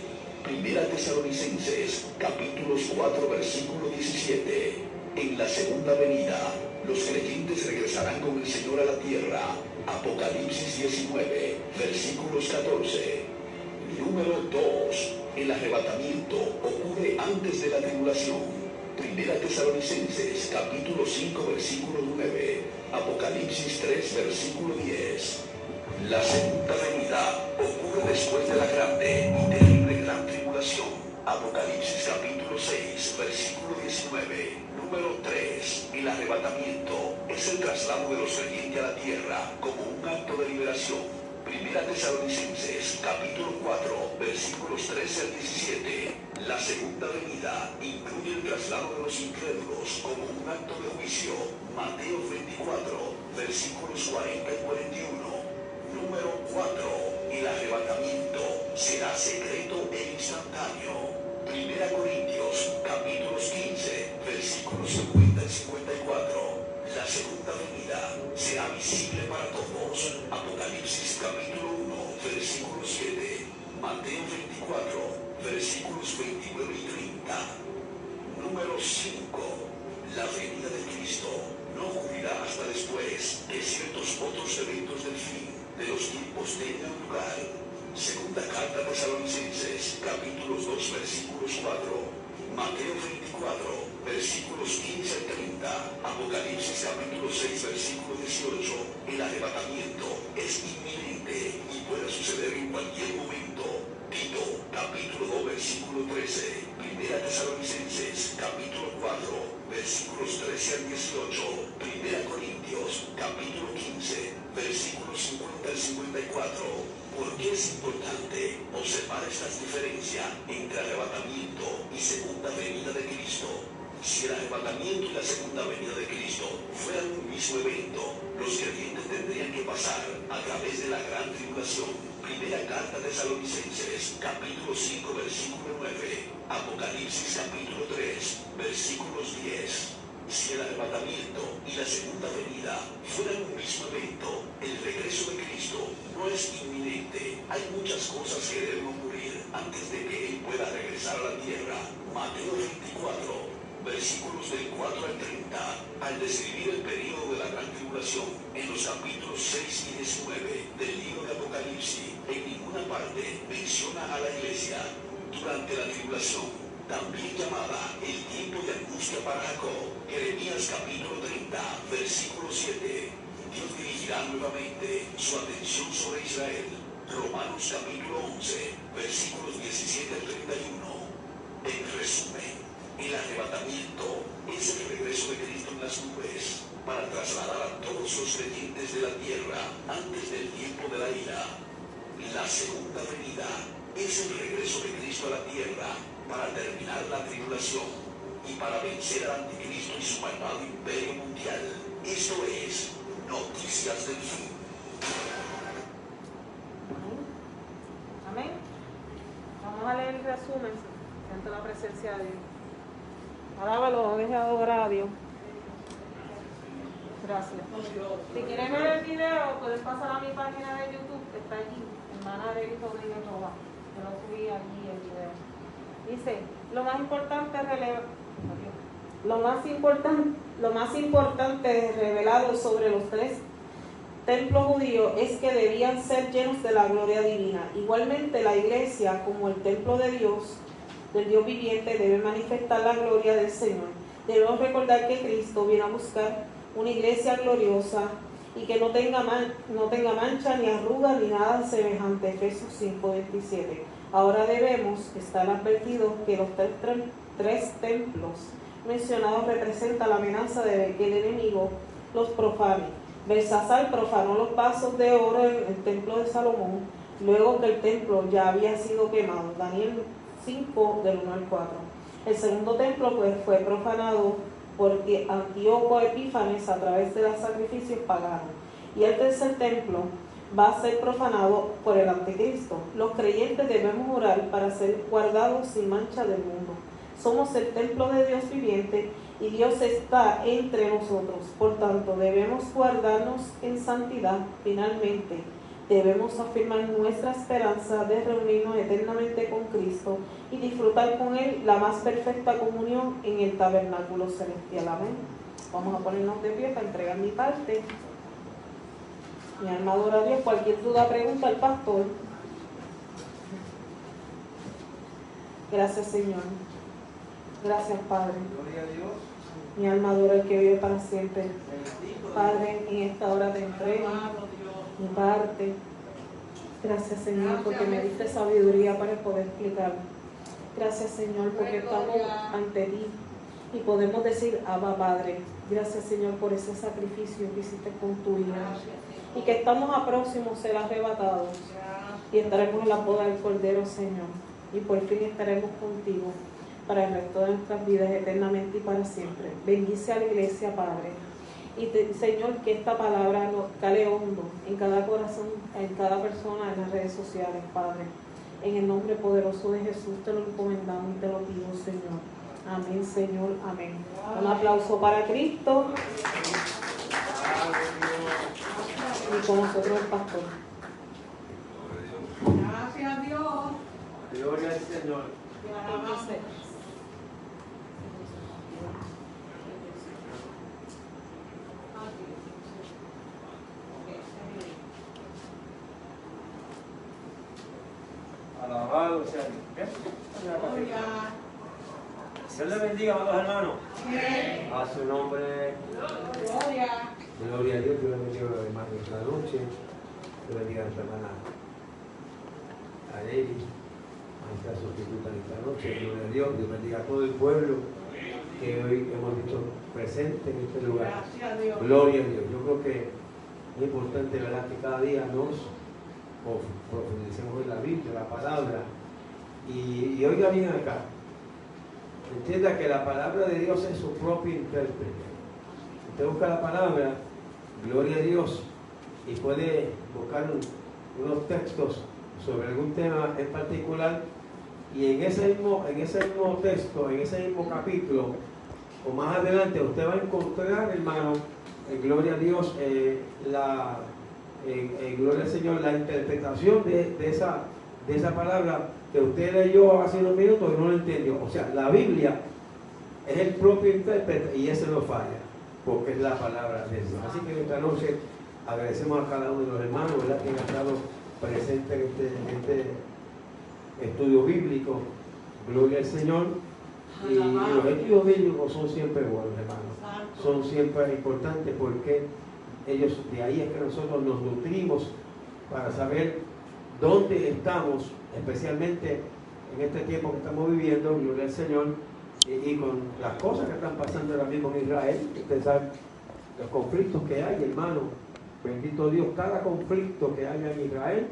1 Tesalonicenses, capítulos 4, versículo 17. En la segunda venida, los creyentes regresarán con el Señor a la tierra. Apocalipsis 19, versículos 14. Número 2. El arrebatamiento ocurre antes de la tribulación. 1 Tesalonicenses, capítulo 5, versículo 9. Apocalipsis 3, versículo 10. La segunda venida ocurre después de la grande y terrible gran tribulación. Apocalipsis capítulo 6, versículo 19. Número 3. El arrebatamiento es el traslado de los creyentes a la tierra como un acto de liberación. 1 Tesalonicenses, capítulo 4, versículos 13 al 17. La segunda venida incluye el traslado de los incrédulos como un acto de juicio. Mateo 24, versículos 40 y 41. Número 4. El arrebatamiento será secreto e instantáneo. 1 Corintios, capítulos 15, versículos 50 y 54. La segunda venida será visible para todos. Apocalipsis capítulo 1, versículo 7. Mateo 24, versículos 29 y 30. Número 5. La venida de Cristo no ocurrirá hasta después que ciertos otros eventos del fin de los tiempos tengan lugar. Segunda carta a Tesalonicenses, capítulos 2, versículos 4. Mateo 24, versículos 15 al 30, Apocalipsis capítulo 6, versículo 18. El arrebatamiento es inminente y puede suceder en cualquier momento. Tito, capítulo 2, versículo 13. 1 Tesalonicenses, capítulo 4, versículos 13 al 18. 1 Corintios, capítulo 15, versículos 50 al 54. ¿Por qué es importante observar estas diferencias entre arrebatamiento y segunda venida de Cristo? Si el arrebatamiento y la segunda venida de Cristo fueran un mismo evento, los creyentes tendrían que pasar a través de la gran tribulación. Primera carta de Tesalonicenses, capítulo 5, versículo 9. Apocalipsis capítulo 3, versículos 10. Si el arrebatamiento y la segunda venida fueran un mismo evento, el regreso de Cristo no es inminente. Hay muchas cosas que deben ocurrir antes de que Él pueda regresar a la tierra. Mateo 24, versículos del 4 al 30, al describir el período de la gran tribulación, en los capítulos 6 y 19 del libro de Apocalipsis, en ninguna parte menciona a la iglesia durante la tribulación, también llamada el tiempo de angustia para Jacob. Jeremías capítulo 30, versículo 7. Dios dirigirá nuevamente su atención sobre Israel. Romanos capítulo 11, versículos 17 al 31. En resumen, el arrebatamiento es el regreso de Cristo en las nubes para trasladar a todos los creyentes de la tierra antes del tiempo de la ira. La segunda venida es el regreso de Cristo a la tierra para terminar la tribulación y para vencer al anticristo y su malvado imperio mundial. Esto es Noticias del Fin. Amén. Vamos a leer el resumen. Siento la presencia de Dios. Alábalo, deje de adorar a Dios. Gracias. Si quieren ver el video, pueden pasar a mi página de YouTube, que está allí, hermana de Rodríguez Roba. Yo lo subí aquí el video. Dice, lo más importante revelado sobre los 3 templos judíos es que debían ser llenos de la gloria divina. Igualmente la iglesia, como el templo de Dios, del Dios viviente, debe manifestar la gloria del Señor. Debemos recordar que Cristo viene a buscar una iglesia gloriosa y que no tenga mancha ni arruga ni nada semejante. Efesios 5:27. Ahora debemos estar advertidos que los 3 templos mencionados representan la amenaza de que el enemigo los profane. Belsasar profanó los vasos de oro en el templo de Salomón, luego que el templo ya había sido quemado. Daniel 5, del 1 al 4. El segundo templo fue profanado por Antíoco Epífanes a través de los sacrificios paganos. Y el tercer templo va a ser profanado por el anticristo. Los creyentes debemos orar para ser guardados sin mancha del mundo. Somos el templo de Dios viviente y Dios está entre nosotros. Por tanto, debemos guardarnos en santidad. Finalmente, debemos afirmar nuestra esperanza de reunirnos eternamente con Cristo y disfrutar con Él la más perfecta comunión en el tabernáculo celestial. Amén. Vamos a ponernos de pie para entregar mi parte. Mi alma adora a Dios. Cualquier duda, pregunta al pastor. Gracias, Señor. Gracias, Padre. Gloria a Dios. Mi alma adora al que vive para siempre. Bendito Padre, en esta hora te entrego mi parte. Gracias, Señor, porque me diste sabiduría para poder explicar. Gracias, Señor, porque estamos ante ti y podemos decir, Abba, Padre. Gracias, Señor, por ese sacrificio que hiciste con tu hija. Y que estamos a próximo ser arrebatados. Y estaremos en la boda del Cordero, Señor. Y por fin estaremos contigo para el resto de nuestras vidas eternamente y para siempre. Bendice a la iglesia, Padre. Y Señor, que esta palabra nos cale hondo en cada corazón, en cada persona, en las redes sociales, Padre. En el nombre poderoso de Jesús te lo encomendamos y te lo pido, Señor. Amén, Señor. Amén. Un aplauso para Cristo. Y con nosotros el pastor. Gracias a Dios. Gloria al Señor. Alabado sea Dios. Dios le bendiga, amados hermanos. A su nombre. Gloria. Gloria a Dios, Dios bendiga a los hermanos esta noche. Dios bendiga a nuestra hermana Areli, maestra sustituta en esta noche. Gloria a Dios, Dios bendiga a todo el pueblo que hoy hemos visto presente en este lugar. Gracias a Dios. Gloria a Dios. Yo creo que es importante, ¿verdad?, que cada día nos profundicemos en la Biblia, la palabra. Y oiga bien acá. Entienda que la palabra de Dios es su propio intérprete. Usted busca la palabra, gloria a Dios, y puede buscar unos textos sobre algún tema en particular, y en ese mismo texto, en ese mismo capítulo, o más adelante, usted va a encontrar, hermano, en gloria a Dios, gloria al Señor, la interpretación de esa palabra que usted leyó hace unos minutos y no lo entendió. O sea, la Biblia es el propio intérprete y ese no falla, porque es la palabra de Dios. Así que esta noche agradecemos a cada uno de los hermanos, ¿verdad?, que han estado presentes en este estudio bíblico. Gloria al Señor. Y los estudios bíblicos son siempre buenos, hermanos. Son siempre importantes porque de ahí es que nosotros nos nutrimos para saber dónde estamos, especialmente en este tiempo que estamos viviendo, gloria al Señor, y con las cosas que están pasando ahora mismo en Israel. Ustedes saben los conflictos que hay, hermano. Bendito Dios, cada conflicto que haya en Israel,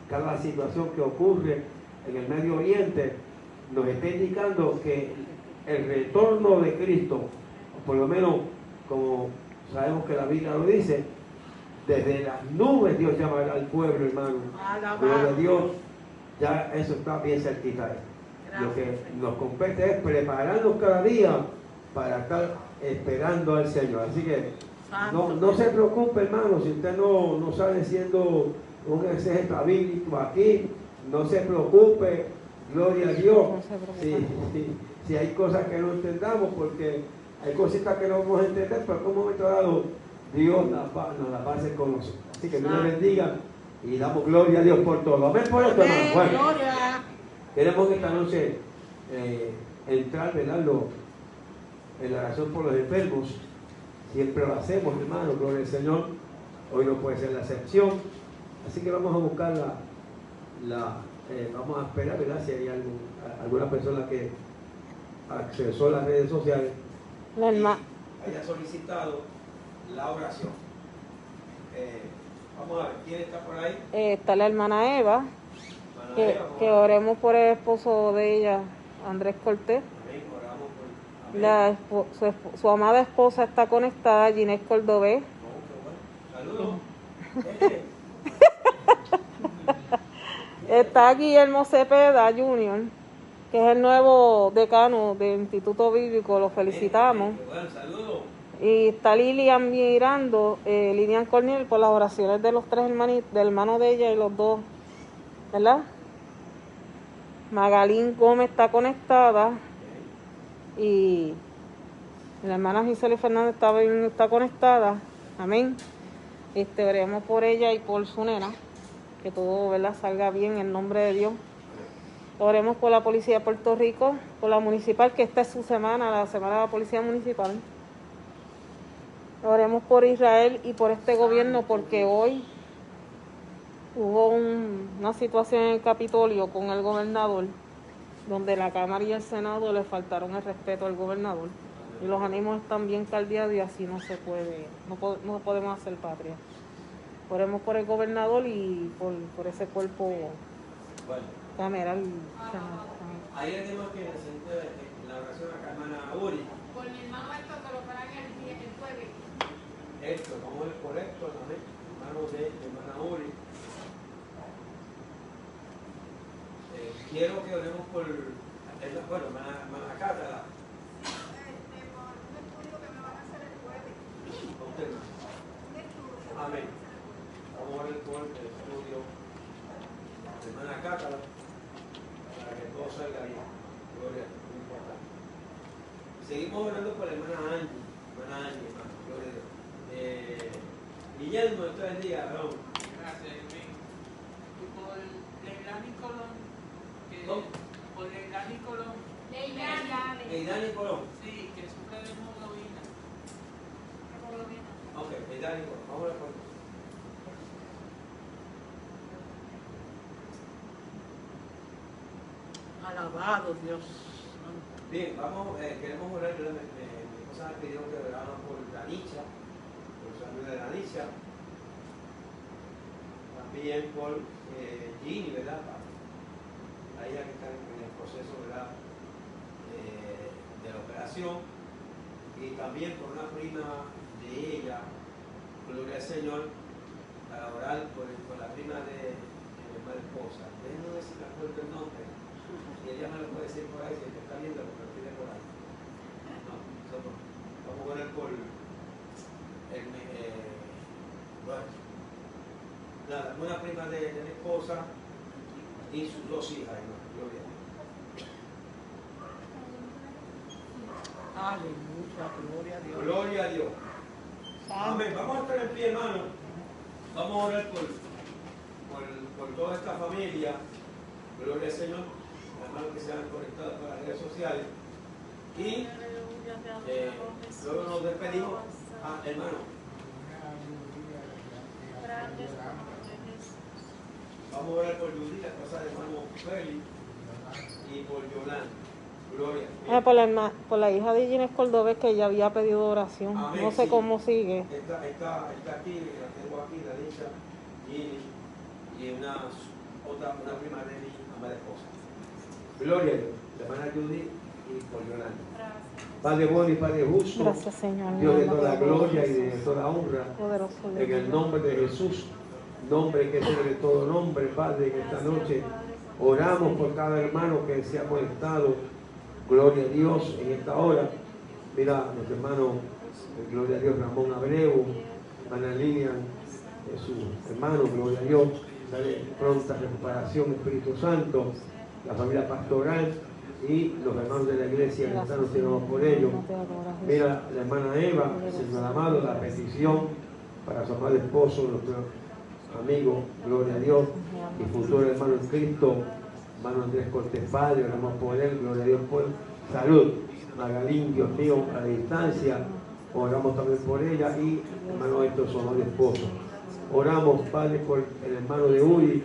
cada situación que ocurre en el Medio Oriente, nos está indicando que el retorno de Cristo, por lo menos como sabemos que la Biblia lo dice, desde las nubes Dios llamará al pueblo, hermano. Gloria a Dios, ya eso está bien cerquita. Lo que nos compete es prepararnos cada día para estar esperando al Señor. Así que no se preocupe, hermano, si usted no sale siendo un exégeta bíblico aquí, no se preocupe, gloria a Dios. No se preocupe. Si hay cosas que no entendamos, porque hay cositas que no vamos a entender, pero en un momento dado Dios nos las va a hacer con nosotros. Así que Dios les bendiga y damos gloria a Dios por todo. Amén por esto, hermano. Bueno, Gloria. queremos esta noche entrar, ¿verdad? En la oración por los enfermos. Siempre lo hacemos, hermano, gloria al Señor. Hoy no puede ser la excepción. Así que vamos a buscar vamos a esperar, ¿verdad? Si hay alguna persona que accesó a las redes sociales La herma- y haya solicitado la oración. Vamos a ver, ¿quién está por ahí? está la hermana Eva, Hermana que, Eva, vamos que a ver. oremos por el esposo de ella, Andrés Cortés. Amén, oramos por amén. Su amada esposa está conectada, Ginés Cordobés. Oh, qué bueno. Saludos. Está Guillermo Cepeda Jr., que es el nuevo decano del Instituto Bíblico, lo felicitamos. Qué bueno, saludos. Y está Lilian mirando, Lilian Cornel, por las oraciones de los tres hermanitos, del hermano de ella y los dos, ¿verdad? Magalín Gómez está conectada y la hermana Gisela Fernández está conectada. Amén. Oremos por ella y por su nena, que todo, ¿verdad?, salga bien en nombre de Dios. Oremos por la Policía de Puerto Rico, por la municipal, que esta es su semana, la semana de la Policía Municipal. Oremos por Israel y por este gobierno, porque hoy hubo una situación en el Capitolio con el gobernador, donde la Cámara y el Senado le faltaron el respeto al gobernador. Y los ánimos están bien caldeados y así no se puede, no podemos hacer patria. Oremos por el gobernador y por ese cuerpo Bueno, cameral. hay alguien más que necesita la oración acá, hermana Uri. Por mi hermano esto que lo paran el jueves. Héctor, vamos a ver por Héctor también, hermano de hermana Uri. Quiero que oremos por, bueno, hermana Cátara. Por un estudio que me van a hacer el jueves. Usted, hermano. Un estudio. Amén. Vamos a ver por el estudio de hermana Cátara para que todo salga bien. Gloria, muy importante. Seguimos orando por la hermana Angie. Hermana Angie, hermano. Gloria a Dios. Guillermo, esto es el día, hermano. Gracias, amén. Y por Leilani Colón, ¿Cómo? por Leilani Colón, Dani Colón. sí, que sufre de hemoglobina. Ok, Dani Colón. Vamos a ver por eso. Alabado Dios. Bien, vamos, queremos orar. Mi esposa me pidió que oráramos por Danicha, por salud de Danicha. También por Ginny, ¿verdad? A ella que está en el proceso, ¿verdad?, de la operación. Y también por una prima de ella, gloria al Señor, para orar por la prima de mi hermana esposa. Déjenme ver si me acuerdo el nombre. Y ella me lo puede decir por ahí, si te está viendo, porque lo tiene por ahí. No, nosotros vamos a poner por bueno, nada, una prima de mi esposa y sus dos hijas, hermano. Gloria a Dios. Aleluya, gloria a Dios. Gloria a Dios. Amén. Vamos a estar en pie, hermano. Vamos a orar por toda esta familia. Gloria al Señor. Hermanos que se han conectado por las redes sociales. Y luego nos despedimos. Hermano. Vamos a orar por Judith, la esposa de hermano Félix, y por Yolanda. Gloria. Por la hija de Ginés Cordobés, que ella había pedido oración. Amén, No sé sí. cómo sigue. Está aquí, la tengo aquí, la dicha, y una prima de mi amada esposa. Gloria a Dios, la hermana Judith y por Yolanda. Padre bueno y Padre justo, Gracias, Señor. Dios de toda gloria y de toda honra, Poderoso Dios. en el nombre de Jesús, nombre que es sobre todo nombre, Padre, en esta noche oramos por cada hermano que se ha conectado. Gloria a Dios en esta hora. Mira, nuestro hermano, gloria a Dios, Ramón Abreu, hermana Lilian, su hermano, gloria a Dios. dale pronta recuperación, Espíritu Santo, la familia pastoral y los hermanos de la iglesia que están oramos por ellos. Mira, la hermana Eva, Señor amado, la petición para su amado esposo, nuestro amigo, gloria a Dios, y futuro hermano en Cristo, hermano Andrés Cortés Padre, oramos por él, gloria a Dios por salud. Magalín, Dios mío, a la distancia, oramos también por ella y hermano Héctor, su amado esposo. Oramos, Padre, por el hermano de Uri,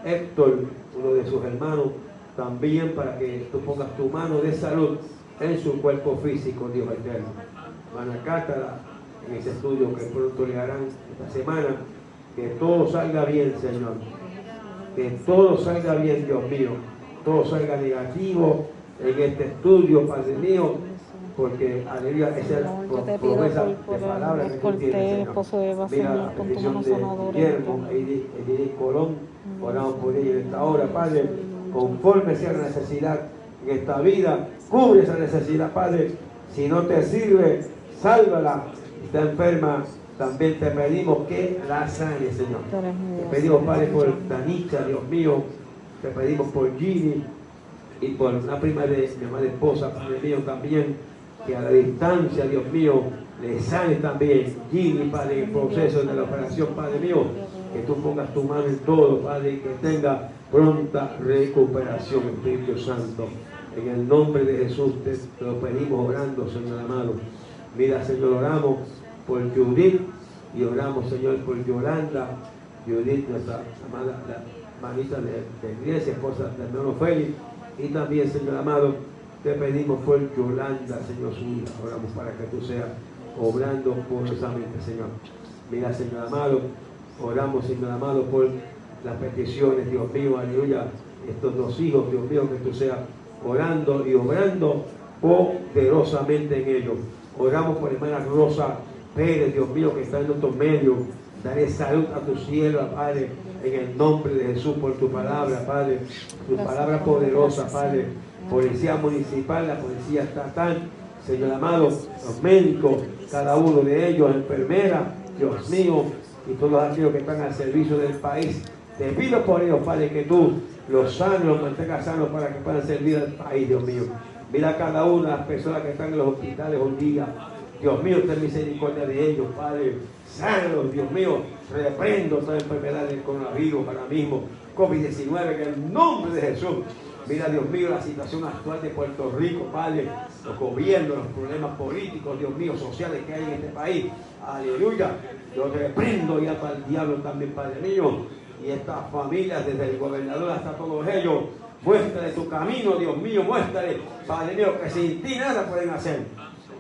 Héctor, uno de sus hermanos, también para que tú pongas tu mano de salud en su cuerpo físico, Dios eterno. Hermana Cátara, en este estudio que pronto le harán esta semana, que todo salga bien, Señor. Que todo salga bien, Dios mío. Todo salga negativo en este estudio, Padre mío, porque aleluya, esa es la promesa de palabra que tú tienes, Señor. Mira la petición de Guillermo, Edith Colón, oramos por ella en esta hora, Padre, conforme sea la necesidad en esta vida, cubre esa necesidad, Padre. Si no te sirve, sálvala. Si está enferma, también te pedimos que la sane, Señor. Te pedimos, Padre, por Danita, Dios mío. Te pedimos por Gini y por una prima de mi amada esposa, Padre mío, también, que a la distancia, Dios mío, le sane también Gini, Padre, en el proceso de la operación, Padre mío. Que tú pongas tu mano en todo, Padre, y que tenga pronta recuperación, Espíritu Santo. En el nombre de Jesús te lo pedimos orando, Señor amado. Mira, Señor, oramos por Judith y oramos, Señor, por Yolanda. Judith, nuestra amada la hermanita de iglesia, esposa del hermano Félix. Y también, Señor amado, te pedimos por Yolanda, Señor suya. Oramos para que tú seas obrando poderosamente, Señor. Mira, Señor amado, oramos, Señor amado, por las peticiones, Dios mío, aleluya. Estos dos hijos, Dios mío, que tú seas orando y obrando poderosamente en ellos. Oramos por hermana Rosa Pérez, Dios mío, que está en nuestros medios. Daré salud a tu sierva, Padre, en el nombre de Jesús, por tu palabra, Padre. Tu palabra poderosa, Padre. Policía municipal, la policía estatal, Señor amado, los médicos, cada uno de ellos, enfermeras, Dios mío, y todos aquellos que están al servicio del país. Te pido por ellos, Padre, que tú los sanes, los mantengas sanos para que puedan servir al país, Dios mío. Mira a cada una de las personas que están en los hospitales hoy día. Dios mío, ten misericordia de ellos, Padre. Sánalos, Dios mío. Reprendo toda enfermedad del coronavirus ahora mismo. COVID-19, en el nombre de Jesús. Mira, Dios mío, la situación actual de Puerto Rico, Padre. Los gobiernos, los problemas políticos, Dios mío, sociales que hay en este país. Aleluya. Yo reprendo ya para el diablo también, Padre mío. Y estas familias, desde el gobernador hasta todos ellos, muéstrale tu camino, Dios mío, muéstrale, Padre mío, que sin ti nada pueden hacer.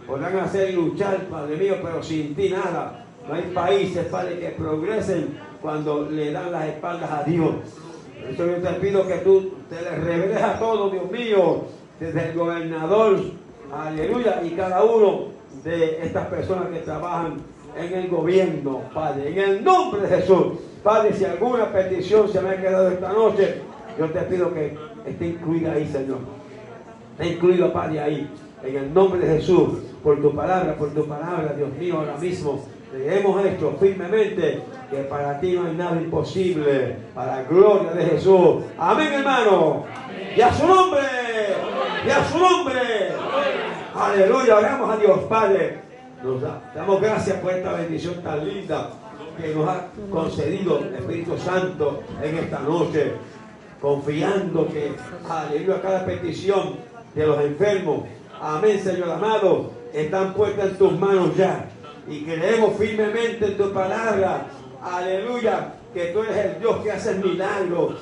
Podrán hacer luchar, Padre mío, pero sin ti nada. No hay países, Padre, que progresen cuando le dan las espaldas a Dios. Por eso yo te pido que tú te les reveles a todos, Dios mío, desde el gobernador, aleluya, y cada uno de estas personas que trabajan en el gobierno, Padre, en el nombre de Jesús. Padre, si alguna petición se me ha quedado esta noche, yo te pido que esté incluida ahí, Señor. Esté incluido, Padre, ahí. En el nombre de Jesús, por tu palabra, Dios mío, ahora mismo, le hemos hecho firmemente que para ti no hay nada imposible, para la gloria de Jesús. Amén, hermano. Y a su nombre, y a su nombre. Aleluya, oramos a Dios, Padre. Nos damos gracias por esta bendición tan linda que nos ha concedido el Espíritu Santo en esta noche, confiando que, aleluya, cada petición de los enfermos, amén, Señor amado, están puestas en tus manos ya, y creemos firmemente en tu palabra, aleluya, que tú eres el Dios que hace milagros,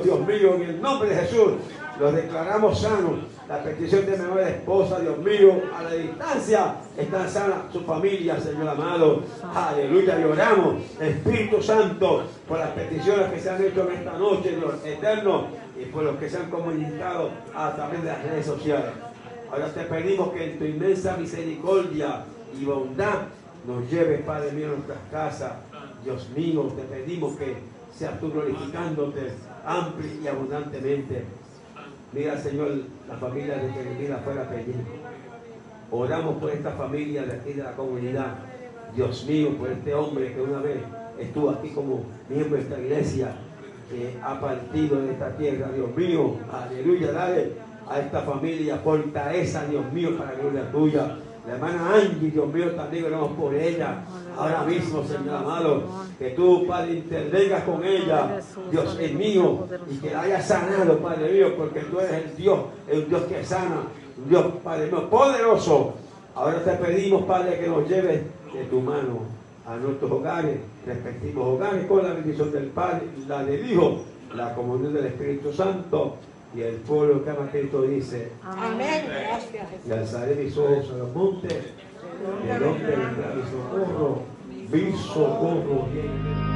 Dios mío, en el nombre de Jesús, los declaramos sanos. La petición de mi amada esposa, Dios mío, a la distancia, está sana su familia, Señor amado. Aleluya, y oramos, Espíritu Santo, por las peticiones que se han hecho en esta noche, Dios eterno, y por los que se han comunicado a través de las redes sociales. Ahora te pedimos que en tu inmensa misericordia y bondad nos lleves, Padre mío, a nuestras casas. Dios mío, te pedimos que seas tú glorificándote amplia y abundantemente. Mira, Señor, la familia de Telemida fuera Peñín. Oramos por esta familia de aquí de la comunidad. Dios mío, por este hombre que una vez estuvo aquí como miembro de esta iglesia, que ha partido de esta tierra, Dios mío, aleluya, dale a esta familia fortaleza, Dios mío, para la gloria tuya. La hermana Angie, Dios mío, también oramos por ella. Ahora mismo, Señor amado, que tú, Padre, intervengas con ella, Dios es mío, y que la hayas sanado, Padre mío, porque tú eres el Dios que sana, un Dios, Padre mío, poderoso. Ahora te pedimos, Padre, que nos lleves de tu mano a nuestros hogares, respectivos hogares, con la bendición del Padre, la del Hijo, la comunión del Espíritu Santo. Y el pueblo que ama a Cristo dice: Amén. Gracias, Jesús. y alzaré mis ojos a los montes, de donde vendrá mi socorro, mi socorro viene.